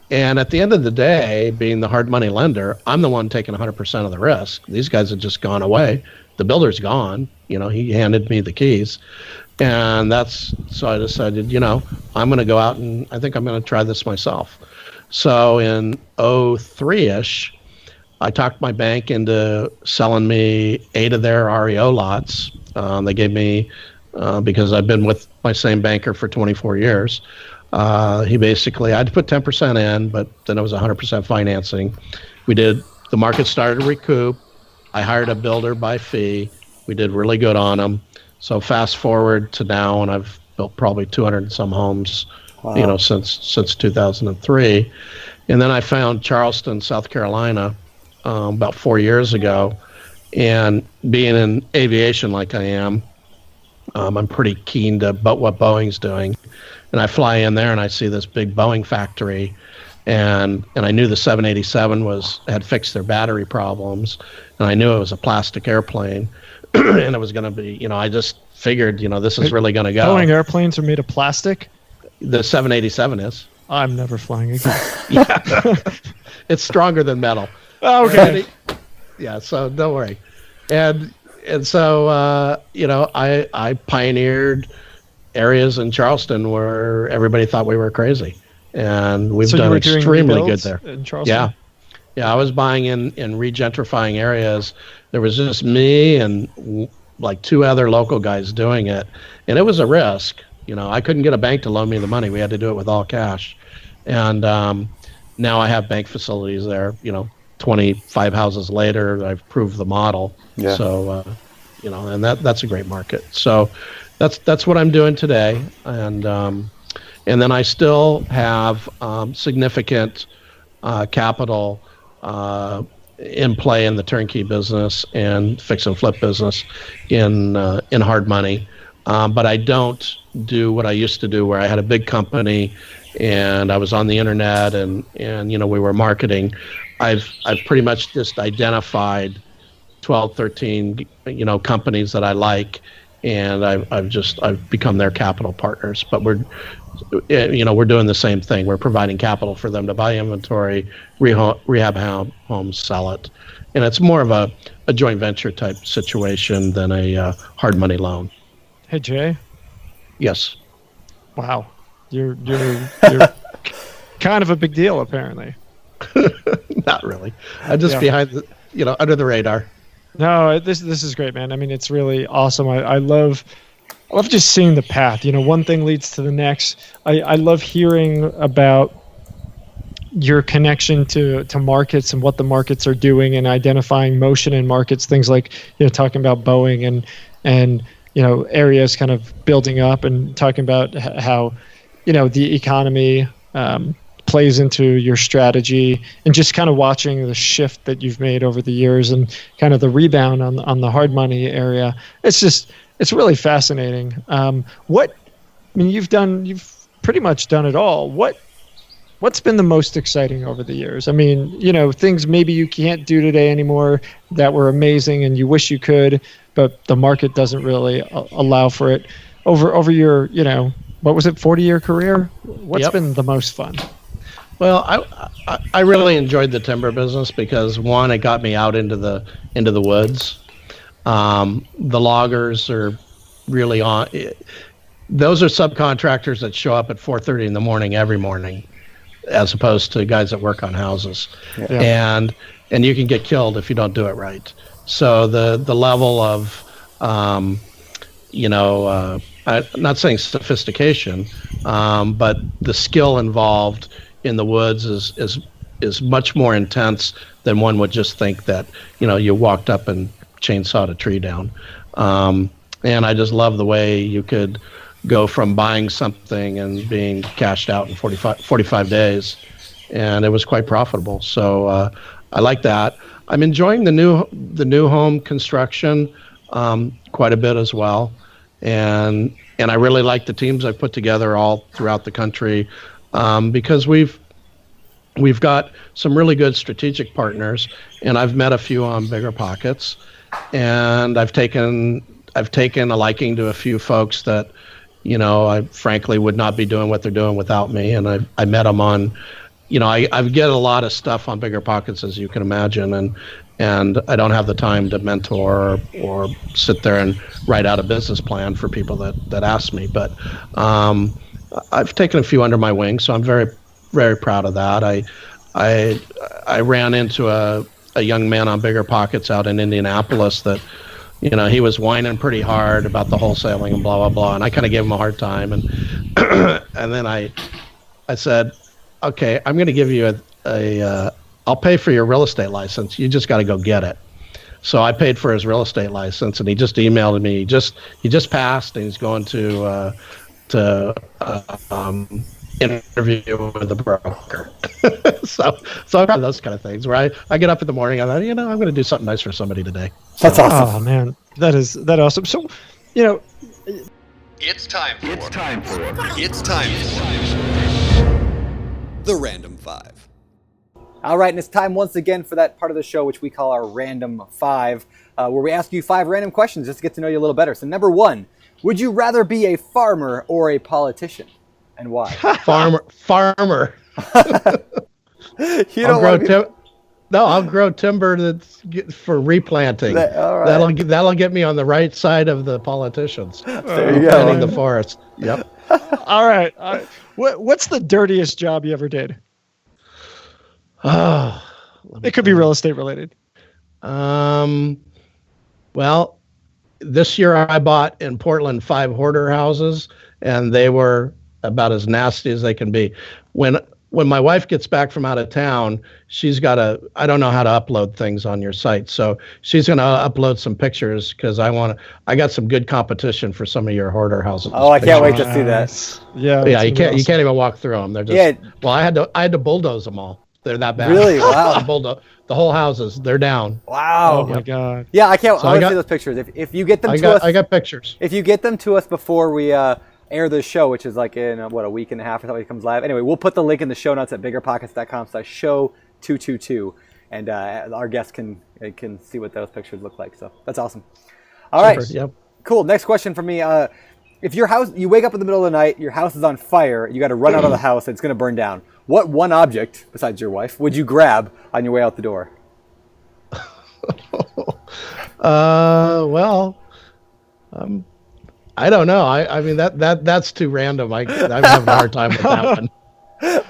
And at the end of the day, being the hard money lender, I'm the one taking 100% of the risk. These guys have just gone away. The builder's gone. He handed me the keys. And so I decided, I'm going to go out and I think I'm going to try this myself. So in 03-ish, I talked my bank into selling me 8 of their REO lots. They gave me, because I've been with my same banker for 24 years, I had to put 10% in, but then it was 100% financing. The market started to recoup. I hired a builder by fee. We did really good on them. So fast forward to now, and I've built probably 200 and some homes, Wow. since 2003. And then I found Charleston, South Carolina, about 4 years ago. And being in aviation like I am, I'm pretty keen to what Boeing's doing. And I fly in there and I see this big Boeing factory, and I knew the 787 had fixed their battery problems, and I knew it was a plastic airplane. And it was going to be, I just figured, this is really going to go. Boeing airplanes are made of plastic? The 787 is. I'm never flying again. Yeah. It's stronger than metal. Oh, okay. Yeah, so don't worry. And so, I pioneered areas in Charleston where everybody thought we were crazy. And we've done extremely good there. In Charleston? Yeah, I was buying in regentrifying areas. There was just me and like 2 other local guys doing it. And it was a risk. I couldn't get a bank to loan me the money. We had to do it with all cash. And now I have bank facilities there. 25 houses later, I've proved the model. Yeah. So, and that's a great market. So that's what I'm doing today. And then I still have significant capital in play in the turnkey business and fix and flip business in hard money. But I don't do what I used to do, where I had a big company and I was on the internet and we were marketing. I've pretty much just identified 12, 13 companies that I like, and I've become their capital partners. But we're doing the same thing. We're providing capital for them to buy inventory, rehab homes, sell it, and it's more of a joint venture type situation than a hard money loan. Hey, Jay. Yes. Wow. You're kind of a big deal, apparently. Not really. I'm just behind the, under the radar. No, this is great, man. I mean, it's really awesome. I love I love just seeing the path. One thing leads to the next. I love hearing about your connection to markets and what the markets are doing and identifying motion in markets, things like, talking about Boeing and areas kind of building up, and talking about how, the economy plays into your strategy, and just kind of watching the shift that you've made over the years and kind of the rebound on the hard money area. It's really fascinating. You've pretty much done it all. What's been the most exciting over the years? I mean, things maybe you can't do today anymore that were amazing and you wish you could, but the market doesn't really allow for it. Over your, what was it, 40-year career? What's been the most fun? Well, I really enjoyed the timber business because, one, it got me out into the woods. The loggers are really on. Those are subcontractors that show up at 4:30 in the morning every morning, as opposed to guys that work on houses. Yeah. And you can get killed if you don't do it right. So the level of, I'm not saying sophistication, but the skill involved in the woods is much more intense than one would just think that, you walked up and chainsawed a tree down. And I just love the way you could go from buying something and being cashed out in 45 days, and it was quite profitable. So I like that. I'm enjoying the new home construction quite a bit as well, and I really like the teams I've put together all throughout the country, because we've got some really good strategic partners, and I've met a few on BiggerPockets, and I've taken a liking to a few folks that, I frankly would not be doing what they're doing without me. And I met them on, I get a lot of stuff on BiggerPockets, as you can imagine, and I don't have the time to mentor or sit there and write out a business plan for people that ask me. But I've taken a few under my wing, so I'm very, very proud of that. I ran into a young man on BiggerPockets out in Indianapolis that, he was whining pretty hard about the wholesaling and blah, blah, blah. And I kind of gave him a hard time. And and then I said, okay, I'm going to give you I'll pay for your real estate license. You just got to go get it. So I paid for his real estate license, and he just emailed me. He just passed, and he's going to interview with the broker. so I have those kind of things where I get up in the morning and I'm going to do something nice for somebody today. That's awesome. Oh man, that's awesome. So, It's time for the Random Five. All right, and it's time once again for that part of the show which we call our Random Five, where we ask you 5 random questions just to get to know you a little better. So number 1, would you rather be a farmer or a politician, and why? Farmer. I'll grow timber for replanting. All right. That'll get me on the right side of the politicians. There you go. Planting the forest. Yep. All right. What's the dirtiest job you ever did? It could be real estate related. Well, this year I bought in Portland 5 hoarder houses, and they were about as nasty as they can be. When my wife gets back from out of town, I don't know how to upload things on your site. So she's going to upload some pictures because I got some good competition for some of your hoarder houses. Oh, I can't wait to see that. Yeah. You can't even walk through them. They're just, well, I had to bulldoze them all. They're that bad. Really? Wow. The whole houses, they're down. Wow. Oh my God. Yeah, I can't. So I want to see those pictures. If you get them to us, I got pictures. If you get them to us before we air the show, which is like in a week and a half or something, it comes live. Anyway, we'll put the link in the show notes at biggerpockets.com/show222, and our guests can see what those pictures look like. So that's awesome. All right. Yep. Cool. Next question for me. If you wake up in the middle of the night, your house is on fire, you got to run out of the house, and it's going to burn down. What one object, besides your wife, would you grab on your way out the door? I don't know. I mean that's too random. I'm having a hard time with that one.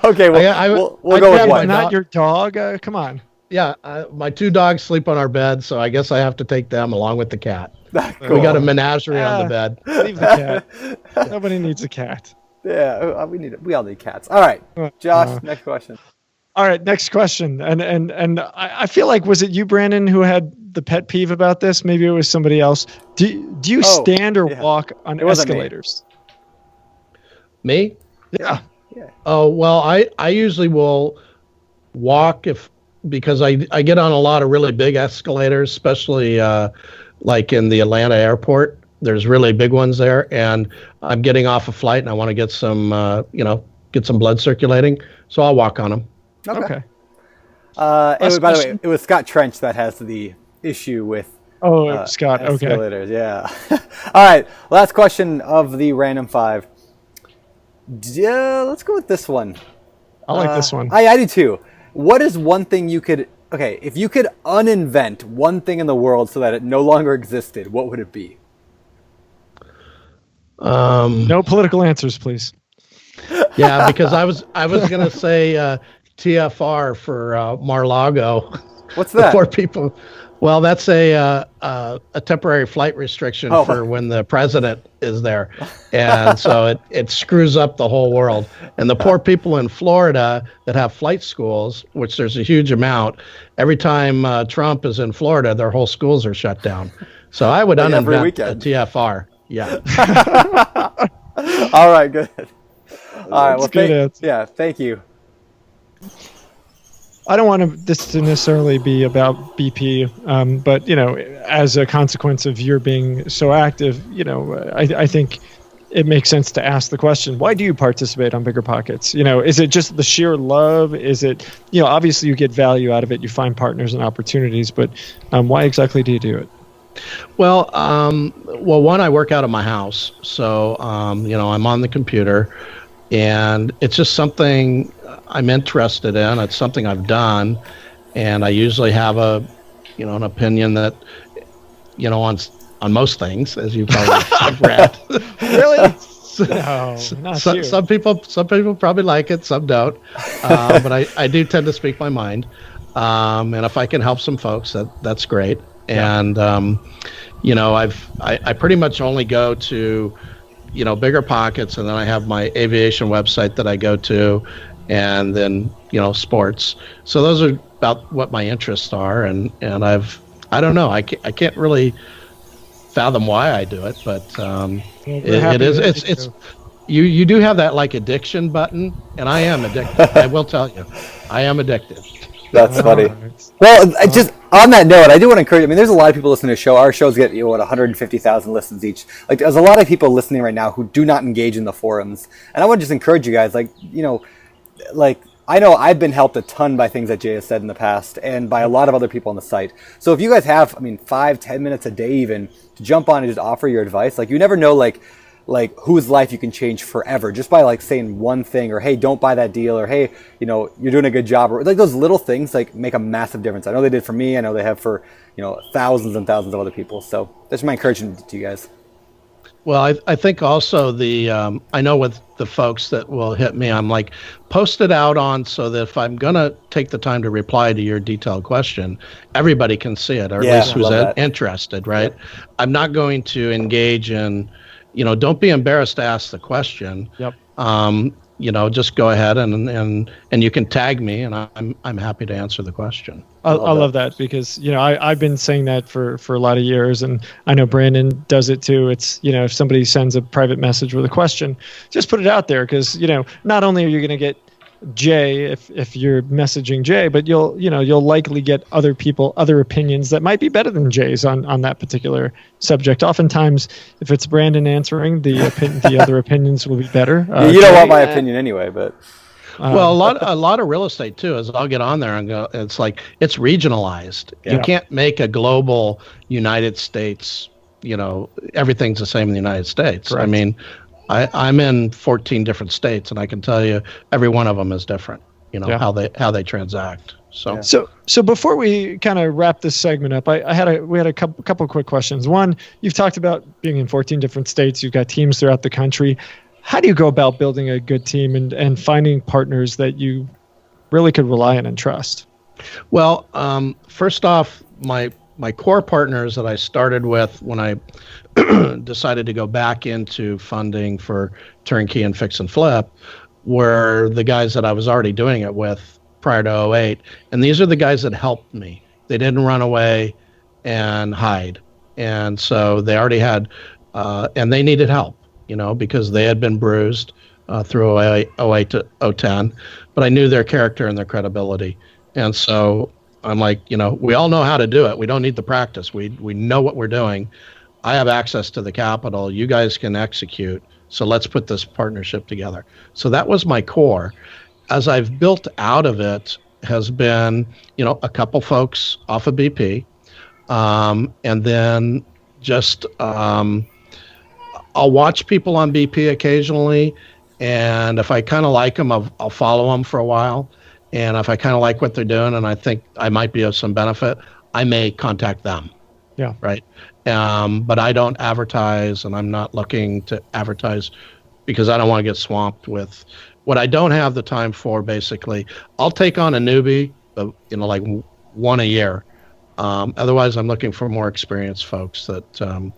Okay, we'll go with one. Not your dog. Come on. Yeah, my 2 dogs sleep on our bed, so I guess I have to take them along with the cat. We got a menagerie on the bed. Leave the cat. Nobody needs a cat. Yeah, we all need cats. All right, Josh, next question. All right, next question. And I feel like, was it you, Brandon, who had the pet peeve about this? Maybe it was somebody else. Do you stand or walk on escalators? Me? Yeah. Oh, well, I usually will walk because I get on a lot of really big escalators, especially like in the Atlanta airport. There's really big ones there, and I'm getting off a flight and I want to get some, get some blood circulating, so I'll walk on them. Okay. By the way, it was Scott Trench that has the issue with Scott. Escalators. Okay. Yeah. All right. Last question of the random 5. Let's go with this one. I like this one. I do too. What is one thing you could? Okay, if you could uninvent one thing in the world so that it no longer existed, what would it be? No political answers, please. Yeah, because I was gonna say TFR for Mar-Lago. What's that? For people. Well, that's a temporary flight restriction for when the president is there, and so it screws up the whole world. And the poor people in Florida that have flight schools, which there's a huge amount, every time Trump is in Florida, their whole schools are shut down. So I would uninvent a TFR. Yeah. All right, good. All right, well, thank you. I don't want this to necessarily be about BP, but as a consequence of your being so active, I think it makes sense to ask the question: why do you participate on BiggerPockets? Is it just the sheer love? Is it, obviously you get value out of it, you find partners and opportunities, but why exactly do you do it? Well, one, I work out of my house, so I'm on the computer, and it's just something I'm interested in. It's something I've done, and I usually have an opinion that, on most things, as you probably have read. Really? No, not you. Some people probably like it, some don't. But I do tend to speak my mind, and if I can help some folks, that's great. And I pretty much only go to BiggerPockets, and then I have my aviation website that I go to, and then sports. So those are about what my interests are, and I don't know, I can't really fathom why I do it, but you do have that like addiction button, and I am addicted. I will tell you, I am addicted. That's funny. Well, just on that note, I do want to encourage. I mean, there's a lot of people listening to the show. Our shows get 150,000 listens each. Like, there's a lot of people listening right now who do not engage in the forums, and I want to just encourage you guys. I know I've been helped a ton by things that Jay has said in the past, and by a lot of other people on the site. So if you guys have, 5-10 minutes a day even to jump on and just offer your advice, you never know, like whose life you can change forever just by saying one thing, or hey, don't buy that deal, or hey, you're doing a good job, or those little things make a massive difference. I know they did for me. I know they have for thousands and thousands of other people. So that's my encouragement to you guys. Well, I think also I know with the folks that will hit me, I'm like, post it out on, so that if I'm gonna take the time to reply to your detailed question, everybody can see it, or at least who's interested, right? Yeah. I'm not going to engage in, don't be embarrassed to ask the question. Yep. Just go ahead and you can tag me, and I'm happy to answer the question. I love that because, I've been saying that for a lot of years, and I know Brandon does it too. It's, if somebody sends a private message with a question, just put it out there, because, not only are you going to get Jay if you're messaging Jay, but you'll likely get other people, other opinions that might be better than Jay's on that particular subject. Oftentimes, if it's Brandon answering, the other opinions will be better. You don't want my opinion anyway, but well, a lot of real estate too is I'll get on there and go, it's like it's regionalized. Yeah. You can't make a global United States. Everything's the same in the United States. Correct. I mean, I'm in 14 different states, and I can tell you every one of them is different. How they transact. So before we kind of wrap this segment up, we had a couple quick questions. One, you've talked about being in 14 different states. You've got teams throughout the country. How do you go about building a good team and finding partners that you really could rely on and trust? Well, first off, my my core partners that I started with when I decided to go back into funding for turnkey and fix and flip were the guys that I was already doing it with prior to '08. And these are the guys that helped me. They didn't run away and hide. And so they already had, and they needed help, because they had been bruised through '08 to '10. But I knew their character and their credibility. And so I'm like, we all know how to do it. We don't need the practice. We know what we're doing. I have access to the capital. You guys can execute. So let's put this partnership together. So that was my core. As I've built out of it has been, a couple folks off of BP. And then just I'll watch people on BP occasionally. And if I kind of like them, I'll follow them for a while. And if I kind of like what they're doing and I think I might be of some benefit, I may contact them. Yeah. Right. But I don't advertise, and I'm not looking to advertise because I don't want to get swamped with what I don't have the time for. Basically, I'll take on a newbie, but like one a year. Otherwise, I'm looking for more experienced folks that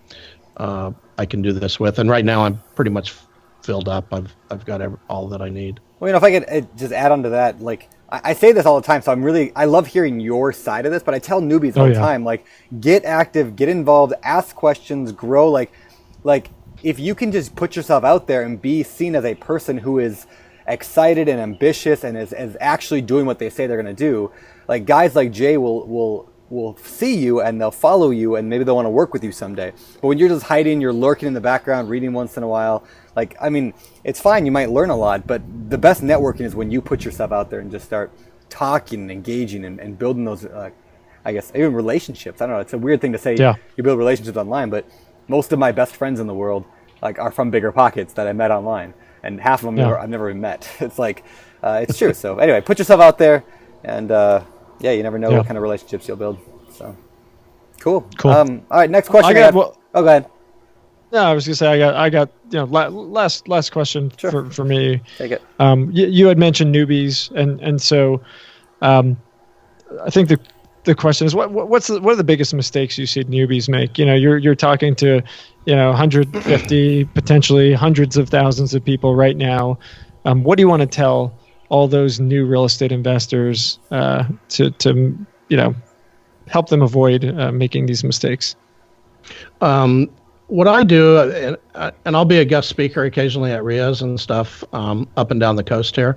I can do this with. And right now, I'm pretty much filled up. I've got all that I need. Well, if I could just add on to that, like I say this all the time, so I love hearing your side of this, but I tell newbies all the time, like, get active, get involved, ask questions, grow. Like if you can just put yourself out there and be seen as a person who is excited and ambitious and is actually doing what they say they're going to do, like guys like Jay will see you and they'll follow you and maybe they'll want to work with you someday. But when you're just hiding, you're lurking in the background, reading once in a while, it's fine, you might learn a lot, but the best networking is when you put yourself out there and just start talking and engaging and building those, I guess, even relationships. I don't know, it's a weird thing to say, you build relationships online, but most of my best friends in the world are from BiggerPockets that I met online, and half of them I've never even met. It's it's true. So anyway, put yourself out there, and you never know what kind of relationships you'll build. So cool. All right, next question. Go ahead. No, I was gonna say I got last question for me. Take it. You had mentioned newbies, and so I think the question is what are the biggest mistakes you see newbies make? You're talking to 150 potentially hundreds of thousands of people right now. What do you want to tell all those new real estate investors to help them avoid making these mistakes? What I do, and I'll be a guest speaker occasionally at RIAs and stuff up and down the coast here.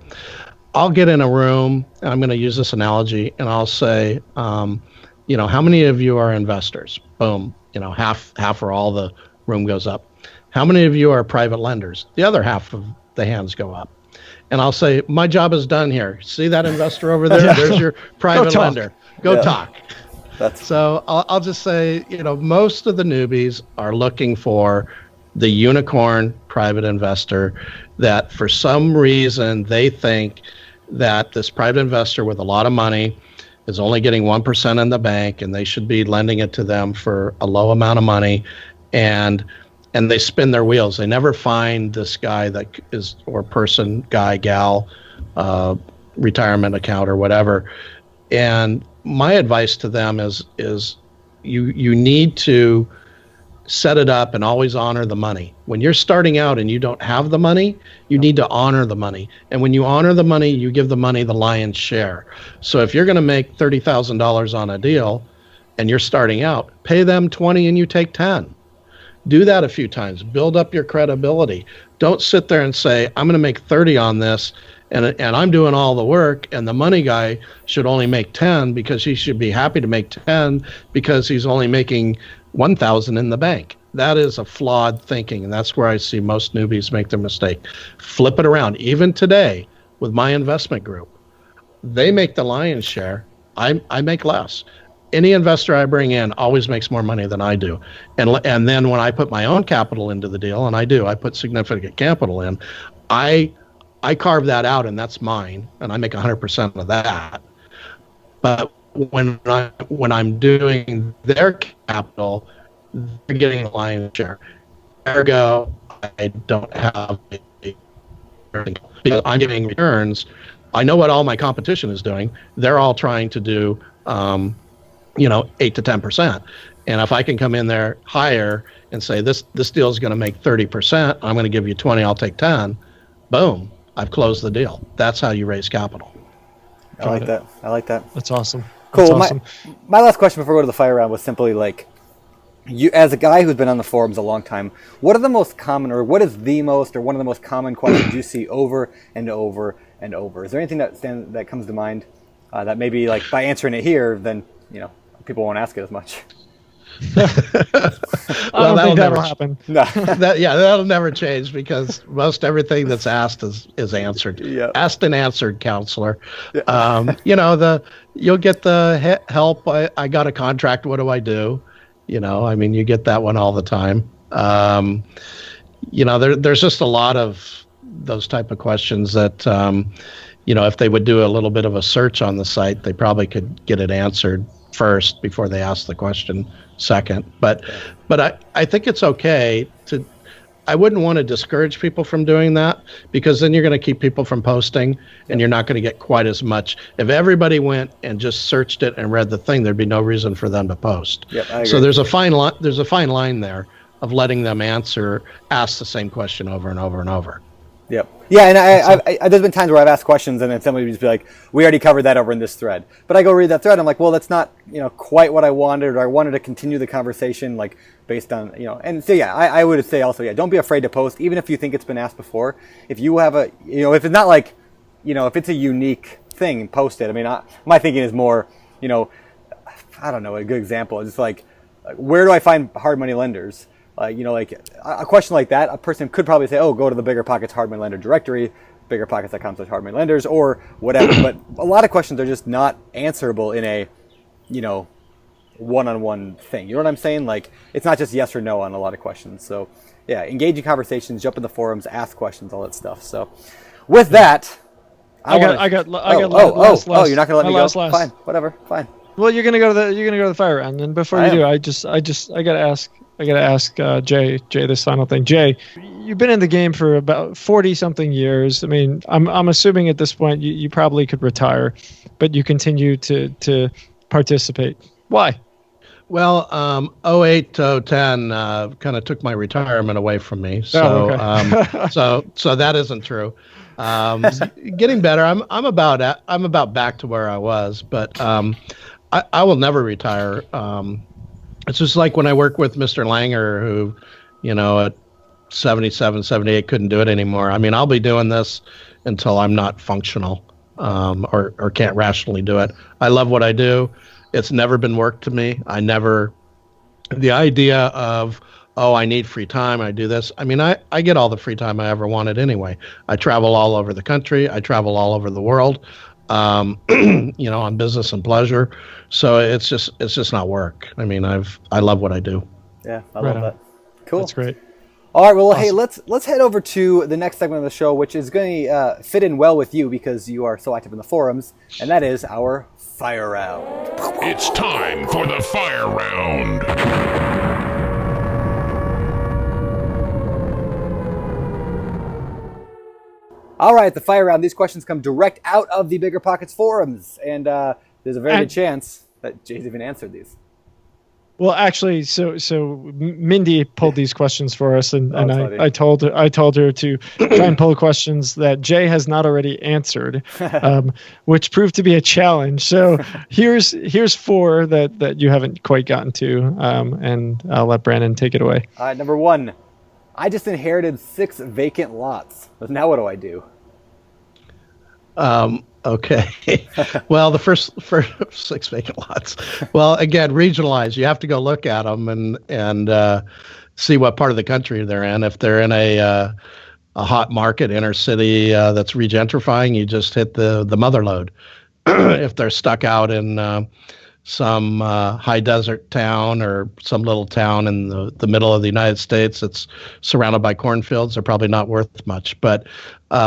I'll get in a room, and I'm going to use this analogy, and I'll say, how many of you are investors? Boom, half or all the room goes up. How many of you are private lenders? The other half of the hands go up. And I'll say, my job is done here. See that investor over there? There's your private lender. Go talk. So I'll just say, most of the newbies are looking for the unicorn private investor that for some reason they think that this private investor with a lot of money is only getting 1% in the bank and they should be lending it to them for a low amount of money. And they spin their wheels. They never find this guy that is, or person, guy, gal, retirement account or whatever. And my advice to them is you need to set it up and always honor the money. When you're starting out and you don't have the money, you need to honor the money. And when you honor the money, you give the money the lion's share. So if you're going to make $30,000 on a deal and you're starting out, pay them 20 and you take 10. Do that a few times. Build up your credibility. Don't sit there and say, I'm going to make 30 on this and I'm doing all the work and the money guy should only make 10 because he should be happy to make 10 because he's only making 1,000 in the bank. That is a flawed thinking, and that's where I see most newbies make their mistake. Flip it around. Even today with my investment group, they make the lion's share. I make less. Any investor I bring in always makes more money than I do. And then when I put my own capital into the deal, and I put significant capital in, I carve that out and that's mine, and I make 100% of that. But when I'm doing their capital, they're getting the lion's share. Ergo, I don't have because I'm giving returns. I know what all my competition is doing. They're all trying to do 8 to 10%. And if I can come in there higher and say this deal is going to make 30%, I'm going to give you 20, I'll take 10. Boom, I've closed the deal. That's how you raise capital. I like that. That's awesome. Cool. That's awesome. My last question before we go to the fire round was simply like, you, as a guy who's been on the forums a long time, what are the most common, or what is the most, or one of the most common questions you see over and over and over? Is there anything that comes to mind that maybe like by answering it here, then people won't ask it as much? I don't think that'll happen. No. That'll never change because most everything that's asked is answered. Yep. Asked and answered, counselor. You'll get the help. I got a contract. What do I do? You get that one all the time. There's just a lot of those type of questions that, if they would do a little bit of a search on the site, they probably could get it answered first before they ask the question second. But I think it's okay to. I wouldn't want to discourage people from doing that because then you're going to keep people from posting and you're not going to get quite as much. If everybody went and just searched it and read the thing, there'd be no reason for them to post. Yep, I agree. So there's a fine line there of letting them ask the same question over and over and over. Yep. Yeah, and I there's been times where I've asked questions and then somebody would just be like, "We already covered that over in this thread." But I go read that thread, I'm like, "Well, that's not quite what I wanted, or I wanted to continue the conversation like based on And so I would say also don't be afraid to post, even if you think it's been asked before. If you have a if it's not like if it's a unique thing, post it. I mean, my thinking is more I don't know, a good example is just like where do I find hard money lenders? Like a question like that, a person could probably say, "Oh, go to the BiggerPockets Hard Money Lender directory, BiggerPockets.com/Hard Money Lenders," or whatever. But a lot of questions are just not answerable in a, one-on-one thing. You know what I'm saying? Like it's not just yes or no on a lot of questions. So yeah, engage in conversations, jump in the forums, ask questions, all that stuff. So with that, I got last. You're not gonna let me go? Last. Fine, whatever, fine. Well, you're gonna go to the fire round, and before you do, I gotta ask Jay this final thing. Jay, you've been in the game for about 40 something years. I mean, I'm assuming at this point you probably could retire, but you continue to participate. Why? Well, 08 to 10 kind of took my retirement away from me. So okay. so that isn't true. Getting better. I'm about back to where I was, but I will never retire. It's just like when I work with Mr. Langer, who, at 77, 78 couldn't do it anymore. I mean, I'll be doing this until I'm not functional or can't rationally do it. I love what I do. It's never been work to me. The idea of, I need free time, I do this. I mean, I get all the free time I ever wanted anyway. I travel all over the country. I travel all over the world. On business and pleasure. So it's just not work. I mean, I love what I do. Yeah, I love that. Cool. That's great. All right, well, Hey, let's head over to the next segment of the show, which is going to fit in well with you because you are so active in the forums, and that is our fire round. It's time for the fire round. All right, the fire round. These questions come direct out of the BiggerPockets forums, and there's a very good chance that Jay's even answered these. Well, actually, so Mindy pulled these questions for us, and I told her to try and pull questions that Jay has not already answered, which proved to be a challenge. So here's 4 that you haven't quite gotten to, and I'll let Brandon take it away. All right, number 1. I just inherited 6 vacant lots. Now what do I do? Okay. Well, the first 6 vacant lots. Well, again, regionalize. You have to go look at them and see what part of the country they're in. If they're in a hot market, inner city that's regentrifying, you just hit the mother lode. If they're stuck out in some high desert town or some little town in the middle of the United States that's surrounded by cornfields, they're probably not worth much. But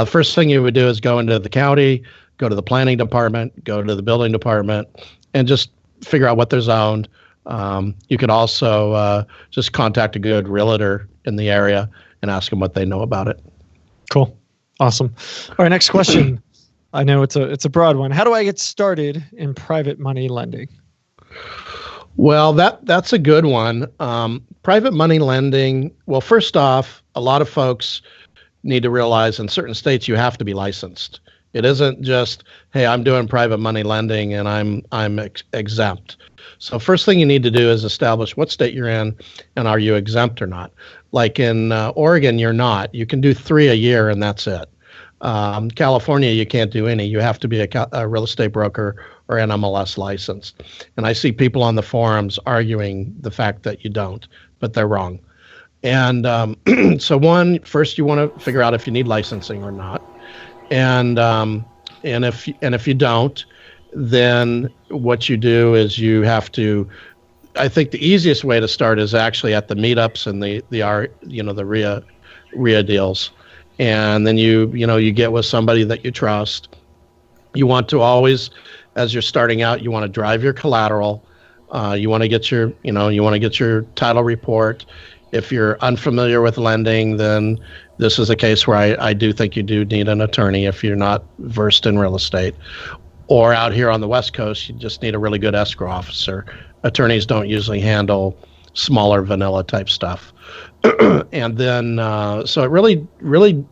first thing you would do is go into the county, go to the planning department, go to the building department, and just figure out what they're zoned. You could also just contact a good realtor in the area and ask them what they know about it. Cool. Awesome. All right, next question. I know it's a broad one. How do I get started in private money lending? Well, that's a good one. Private money lending. Well, first off, a lot of folks need to realize in certain states you have to be licensed. It isn't just, hey, I'm doing private money lending and I'm exempt. So first thing you need to do is establish what state you're in and are you exempt or not. Like in Oregon, you're not. You can do 3 a year and that's it. California, you can't do any. You have to be a real estate broker or NMLS licensed. And I see people on the forums arguing the fact that you don't, but they're wrong. And so first you want to figure out if you need licensing or not. And if you don't, then what you do is you have to. I think the easiest way to start is actually at the meetups and the RIA deals, and then you get with somebody that you trust. You want to always, as you're starting out, you want to drive your collateral. You want to get your title report. If you're unfamiliar with lending, then this is a case where I do think you do need an attorney if you're not versed in real estate. Or out here on the West Coast, you just need a really good escrow officer. Attorneys don't usually handle smaller vanilla type stuff. And then, so it really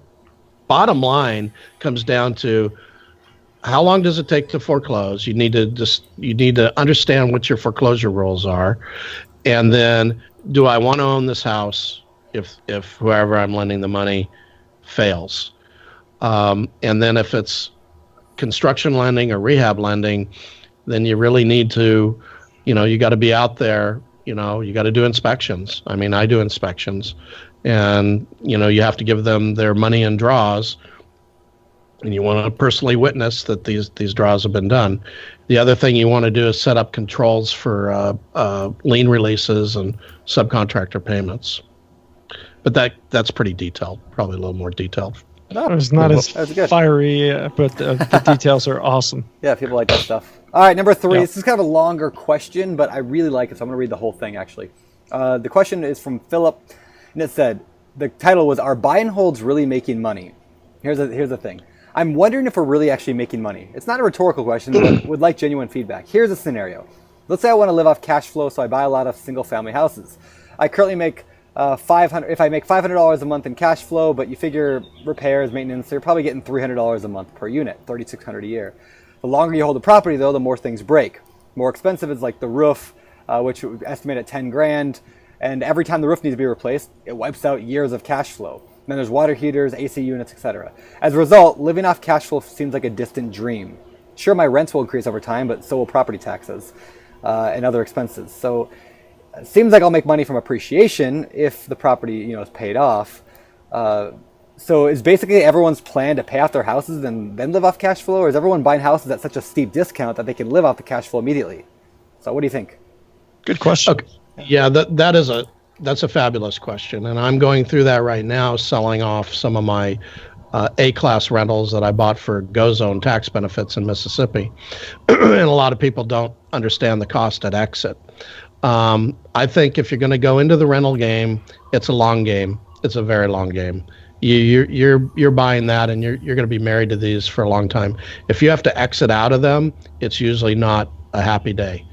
bottom line comes down to how long does it take to foreclose? You need to understand what your foreclosure rules are. And then, do I want to own this house if whoever I'm lending the money fails? And then if it's construction lending or rehab lending, then you really need to, you got to be out there, you got to do inspections. I mean, I do inspections, and, you have to give them their money in draws, and you want to personally witness that these draws have been done. The other thing you want to do is set up controls for lien releases and subcontractor payments. But that's pretty detailed, probably a little more detailed. No, it's not as good. fiery, but the details are awesome. Yeah, people like that stuff. All right, number 3. Yeah. This is kind of a longer question, but I really like it, so I'm going to read the whole thing, actually. The question is from Philip, and it said, the title was, "Are buy and holds really making money?" Here's the thing. I'm wondering if we're really actually making money. It's not a rhetorical question, but would like genuine feedback. Here's a scenario. Let's say I want to live off cash flow, so I buy a lot of single-family houses. I currently make $500. If I make $500 a month in cash flow, but you figure repairs, maintenance, so you're probably getting $300 a month per unit, $3,600 a year. The longer you hold the property, though, the more things break. More expensive is like the roof, which we estimate at $10,000, and every time the roof needs to be replaced, it wipes out years of cash flow. Then there's water heaters, AC units, etc. As a result, living off cash flow seems like a distant dream. Sure, my rents will increase over time, but so will property taxes and other expenses. So it seems like I'll make money from appreciation if the property, is paid off. So is basically everyone's plan to pay off their houses and then live off cash flow, or is everyone buying houses at such a steep discount that they can live off the cash flow immediately? So what do you think? Good question. Okay. Yeah, that's a fabulous question, and I'm going through that right now, selling off some of my A-class rentals that I bought for Go Zone tax benefits in Mississippi, and a lot of people don't understand the cost at exit. I think if you're going to go into the rental game, it's a long game. It's a very long game. You're buying that, and you're going to be married to these for a long time. If you have to exit out of them, it's usually not a happy day.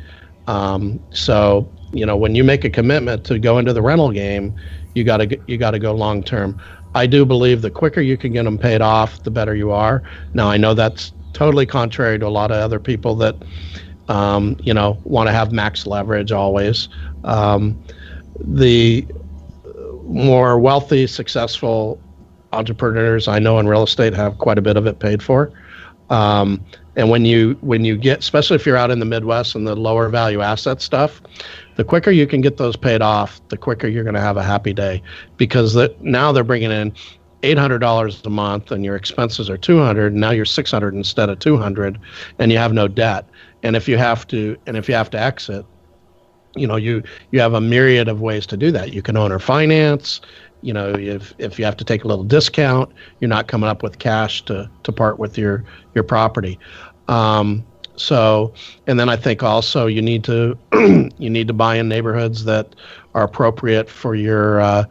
So when you make a commitment to go into the rental game, you got to go long term. I do believe the quicker you can get them paid off, the better you are. Now I know that's totally contrary to a lot of other people that want to have max leverage always. The more wealthy, successful entrepreneurs I know in real estate have quite a bit of it paid for. And when you get, especially if you're out in the Midwest and the lower value asset stuff, the quicker you can get those paid off, the quicker you're going to have a happy day, because now they're bringing in $800 a month and your expenses are $200, and now you're $600 instead of $200, and you have no debt. And if you have to exit, you have a myriad of ways to do that. You can owner finance. If you have to take a little discount, you're not coming up with cash to part with your property. So, and then I think also you need to buy in neighborhoods that are appropriate for your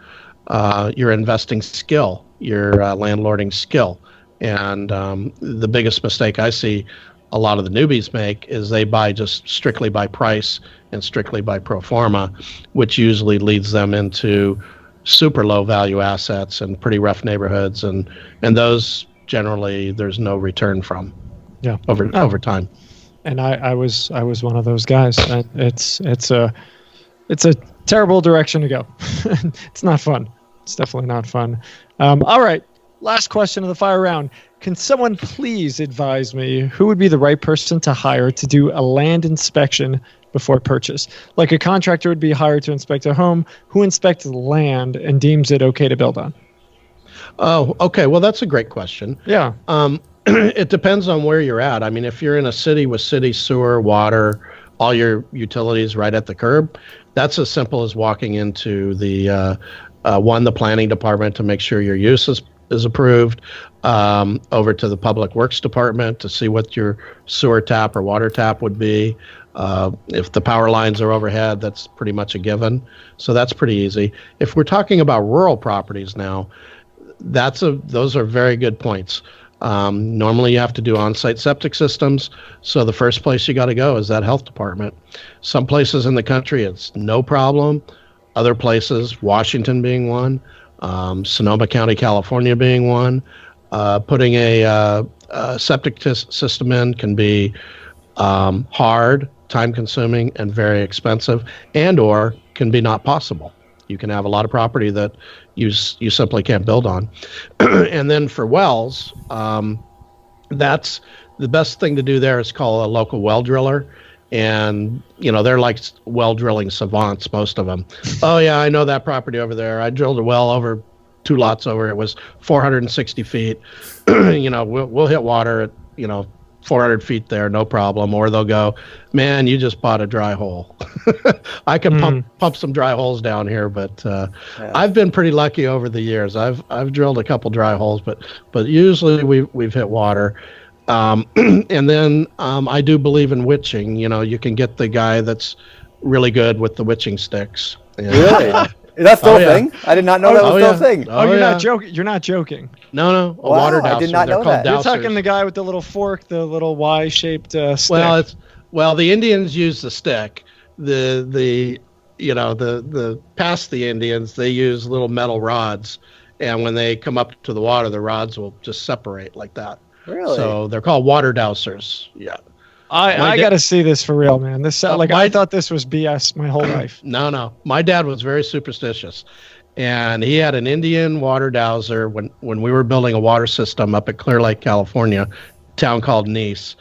investing skill, your landlording skill. And the biggest mistake I see a lot of the newbies make is they buy just strictly by price and strictly by pro forma, which usually leads them into super low value assets and pretty rough neighborhoods, and those generally there's no return from over time. And I was one of those guys. And it's a terrible direction to go. It's not fun. It's definitely not fun. All right, last question of the fire round. Can someone please advise me who would be the right person to hire to do a land inspection before purchase? Like a contractor would be hired to inspect a home, who inspects the land and deems it okay to build on? Oh, okay. Well, that's a great question. Yeah. It depends on where you're at. I mean, if you're in a city with city sewer, water, all your utilities right at the curb, that's as simple as walking into the the planning department to make sure your use is approved, over to the public works department to see what your sewer tap or water tap would be. If the power lines are overhead, that's pretty much a given. So that's pretty easy. If we're talking about rural properties now, those are very good points. Normally you have to do on-site septic systems. So the first place you got to go is that health department. Some places in the country, it's no problem. Other places, Washington being one, Sonoma County, California being one, putting a septic system in can be hard, time-consuming, and very expensive, and or can be not possible. You can have a lot of property that you simply can't build on. And then for wells, that's the best thing to do there is call a local well driller. And, they're like well drilling savants, most of them. Oh, yeah, I know that property over there. I drilled a well over 2 lots over. It was 460 feet. We'll hit water at, 400 feet there, no problem. Or they'll go, man, you just bought a dry hole. I can pump some dry holes down here, but I've been pretty lucky over the years. I've drilled a couple dry holes, but usually we've hit water. And then I do believe in witching. You can get the guy that's really good with the witching sticks. Really? Is that still a thing? I did not know that was still a thing. You're not joking. You're not joking. No. Water dowser. I did not know that. You're talking the guy with the little fork, the little Y-shaped stick. Well, the Indians use the stick. The past the Indians, they use little metal rods, and when they come up to the water, the rods will just separate like that. Really? So they're called water dowsers. Yeah. I got to see this for real, man. This I thought this was BS my whole life. No. My dad was very superstitious, and he had an Indian water dowser when we were building a water system up at Clear Lake, California, a town called Nice.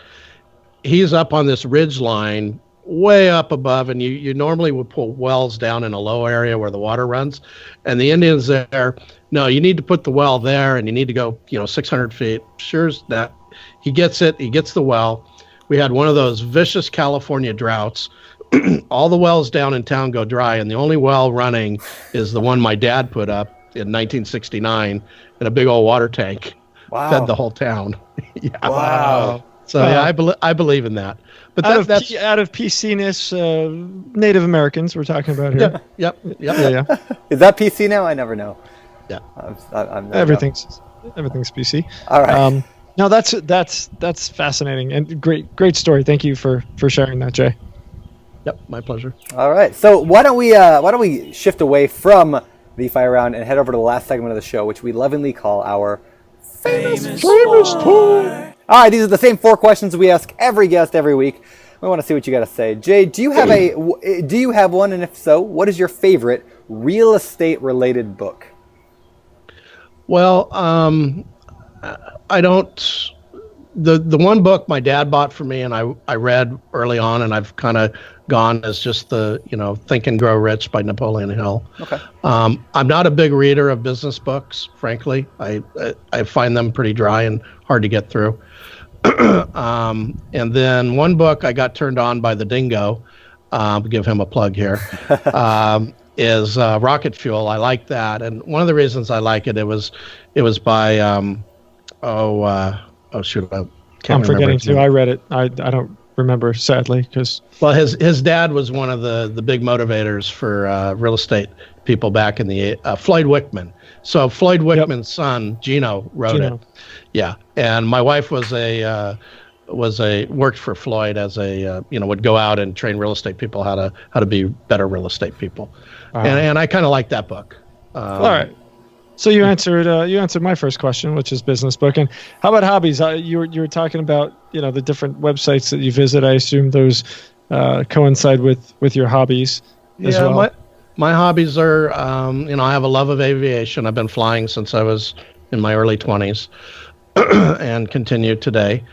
He's up on this ridge line way up above, and you normally would pull wells down in a low area where the water runs, and the Indians there, no, you need to put the well there, and you need to go 600 feet. Sure as that. He gets the well. We had one of those vicious California droughts. All the wells down in town go dry, and the only well running is the one my dad put up in 1969 in a big old water tank. Wow. Fed the whole town. Yeah. Wow. So I believe in that. But that's out of PC-ness, Native Americans we're talking about here. Yep. Yeah. Is that PC now? I never know. Yeah. I'm everything's PC. All right. No, that's fascinating and great story. Thank you for sharing that, Jay. Yep, my pleasure. All right, so why don't we shift away from the fire round and head over to the last segment of the show, which we lovingly call our famous four. All right, these are the same 4 questions we ask every guest every week. We want to see what you got to say. Jay, do you have one, and if so, what is your favorite real estate related book? Well, I don't. The one book my dad bought for me and I read early on, and I've kind of gone as just the Think and Grow Rich by Napoleon Hill. Okay. I'm not a big reader of business books, frankly. I find them pretty dry and hard to get through. And then one book I got turned on by the Dingo. Give him a plug here. Is Rocket Fuel. I like that, and one of the reasons I like it was by shoot, I'm forgetting to. I read it. I don't remember, sadly, because his dad was one of the big motivators for real estate people back in the Floyd Wickman. So Floyd Wickman's son Gino wrote it. Yeah, and my wife was a worked for Floyd as would go out and train real estate people how to be better real estate people, and I kind of like that book. All right. So you answered my first question, which is business book. And how about hobbies? You were talking about the different websites that you visit. I assume those coincide with your hobbies as well. My hobbies are I have a love of aviation. I've been flying since I was in my early 20s and continue today.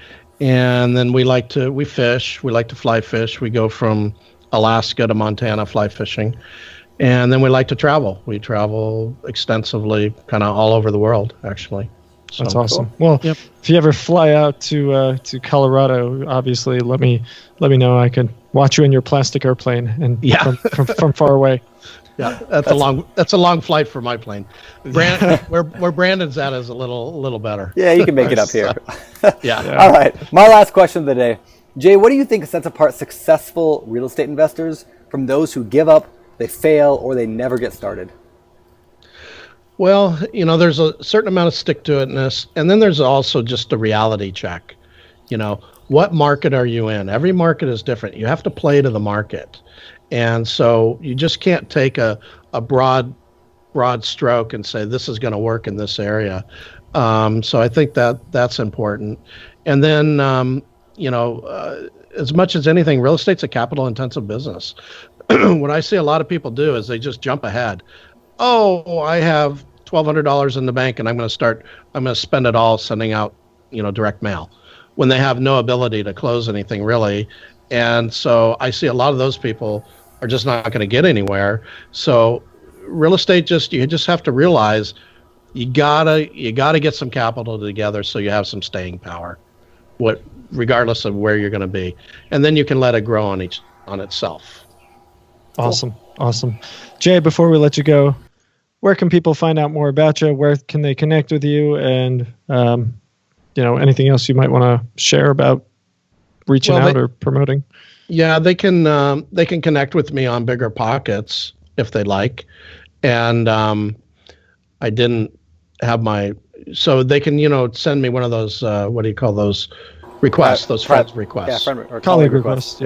And then we fish. We like to fly fish. We go from Alaska to Montana fly fishing. And then we like to travel. We travel extensively, kind of all over the world, actually. So, that's awesome. Cool. Well, if you ever fly out to Colorado, obviously let me know. I can watch you in your plastic airplane and from far away. Yeah, that's a long flight for my plane. Where Brandon's at is a little better. Yeah, you can make it up here. Yeah. All right. My last question of the day, Jay. What do you think sets apart successful real estate investors from those who give up, they fail, or they never get started? Well, there's a certain amount of stick-to-itness, and then there's also just a reality check. What market are you in? Every market is different. You have to play to the market. And so you just can't take a broad stroke and say this is going to work in this area. So I think that's important. And then, as much as anything, real estate's a capital-intensive business. What I see a lot of people do is they just jump ahead. Oh, I have $1,200 in the bank and I'm going to spend it all sending out, direct mail, when they have no ability to close anything really. And so I see a lot of those people are just not going to get anywhere. So real estate, you just have to realize you gotta get some capital together so you have some staying power, regardless of where you're going to be, and then you can let it grow on itself. Awesome. Awesome. Jay, before we let you go, where can people find out more about you? Where can they connect with you? And, anything else you might want to share about reaching out or promoting? Yeah, they can connect with me on BiggerPockets if they like. And I didn't have so they can, send me one of those, what do you call those requests, those friends requests. Yeah, friend or colleague requests.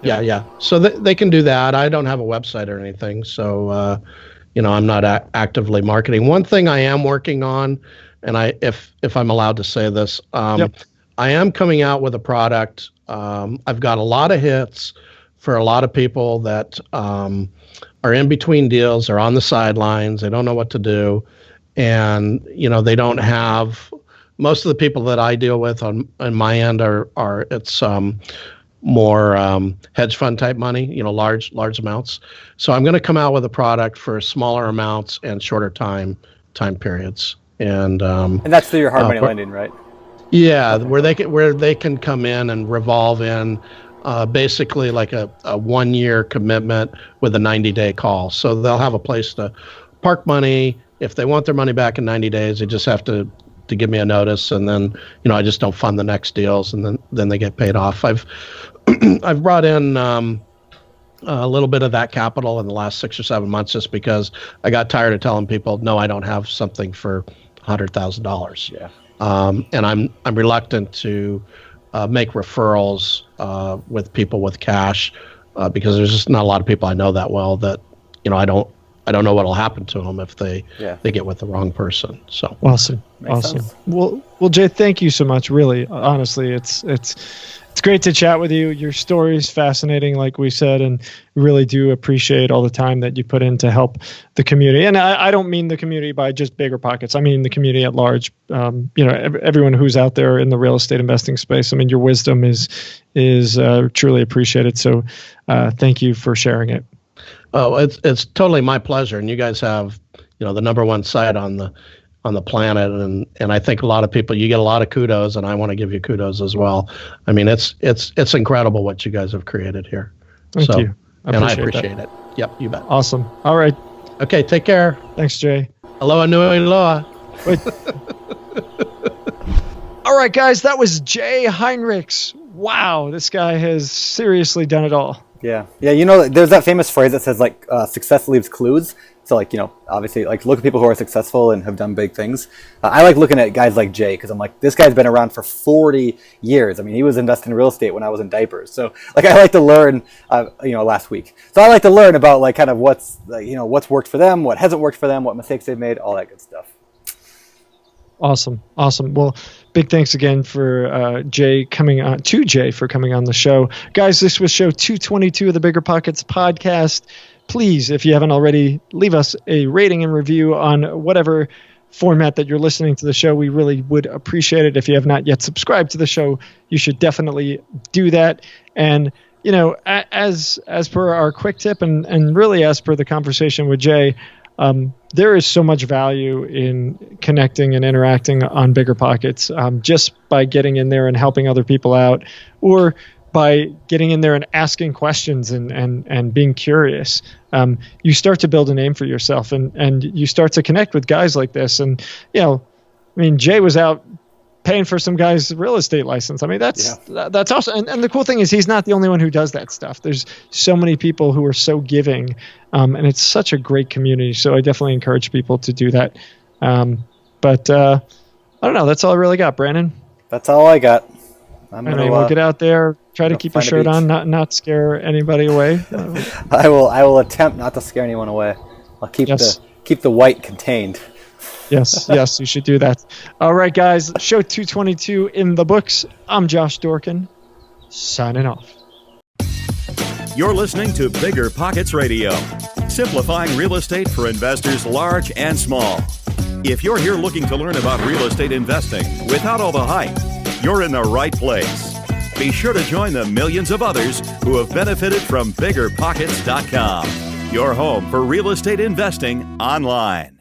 Yeah. So they can do that. I don't have a website or anything. So, I'm not actively marketing. One thing I am working on, and if I'm allowed to say this, I am coming out with a product. I've got a lot of hits for a lot of people that are in between deals, are on the sidelines, they don't know what to do, and they don't have. Most of the people that I deal with on my end are it's more hedge fund type money, large amounts. So I'm going to come out with a product for smaller amounts and shorter time periods. And that's through your hard money lending, right? Yeah, where they can come in and revolve in basically like a 1-year commitment with a 90-day call. So they'll have a place to park money. If they want their money back in 90 days, they just have to give me a notice, and then I just don't fund the next deals, and then they get paid off. I've brought in a little bit of that capital in the last 6 or 7 months just because I got tired of telling people, no, I don't have something for $100,000. Yeah. And I'm reluctant to make referrals with people with cash because there's just not a lot of people I know that well that I don't know what'll happen to them if they get with the wrong person. So awesome. Makes sense. Well, Jay, thank you so much. Really, honestly, it's great to chat with you. Your story is fascinating, like we said, and really do appreciate all the time that you put in to help the community. And I don't mean the community by just BiggerPockets. I mean the community at large. Everyone who's out there in the real estate investing space. I mean, your wisdom is truly appreciated. So, thank you for sharing it. Oh, it's totally my pleasure, and you guys have the number one site on the planet, and I think a lot of people, you get a lot of kudos, and I want to give you kudos as well. I mean, it's incredible what you guys have created here. Thank you. I appreciate it. Yep, you bet. Awesome. All right. Okay, take care. Thanks, Jay. Aloha nui loa. Wait. All right, guys, that was Jay Hinrichs. Wow, this guy has seriously done it all. Yeah. There's that famous phrase that says success leaves clues. to like, obviously like look at people who are successful and have done big things. I like looking at guys like Jay because I'm like, this guy's been around for 40 years. I mean, he was investing in real estate when I was in diapers. So like, I like to learn, last week. So I like to learn about like kind of what's worked for them, what hasn't worked for them, what mistakes they've made, all that good stuff. Awesome. Well, big thanks again for Jay for coming on the show. Guys, this was show 222 of the BiggerPockets podcast. Please, if you haven't already, leave us a rating and review on whatever format that you're listening to the show. We really would appreciate it. If you have not yet subscribed to the show, you should definitely do that. And, as per our quick tip and really as per the conversation with Jay, there is so much value in connecting and interacting on BiggerPockets, just by getting in there and helping other people out, or by getting in there and asking questions and being curious. You start to build a name for yourself, and you start to connect with guys like this. And, Jay was out paying for some guy's real estate license. I mean, that's awesome. And the cool thing is he's not the only one who does that stuff. There's so many people who are so giving, and it's such a great community. So I definitely encourage people to do that. But I don't know. That's all I really got, Brandon. That's all I got. We'll get out there, try to keep your shirt on, not scare anybody away. I will attempt not to scare anyone away. I'll keep the white contained. Yes, you should do that. All right, guys, show 222 in the books. I'm Josh Dorkin, signing off. You're listening to BiggerPockets Radio, simplifying real estate for investors large and small. If you're here looking to learn about real estate investing without all the hype, you're in the right place. Be sure to join the millions of others who have benefited from BiggerPockets.com, your home for real estate investing online.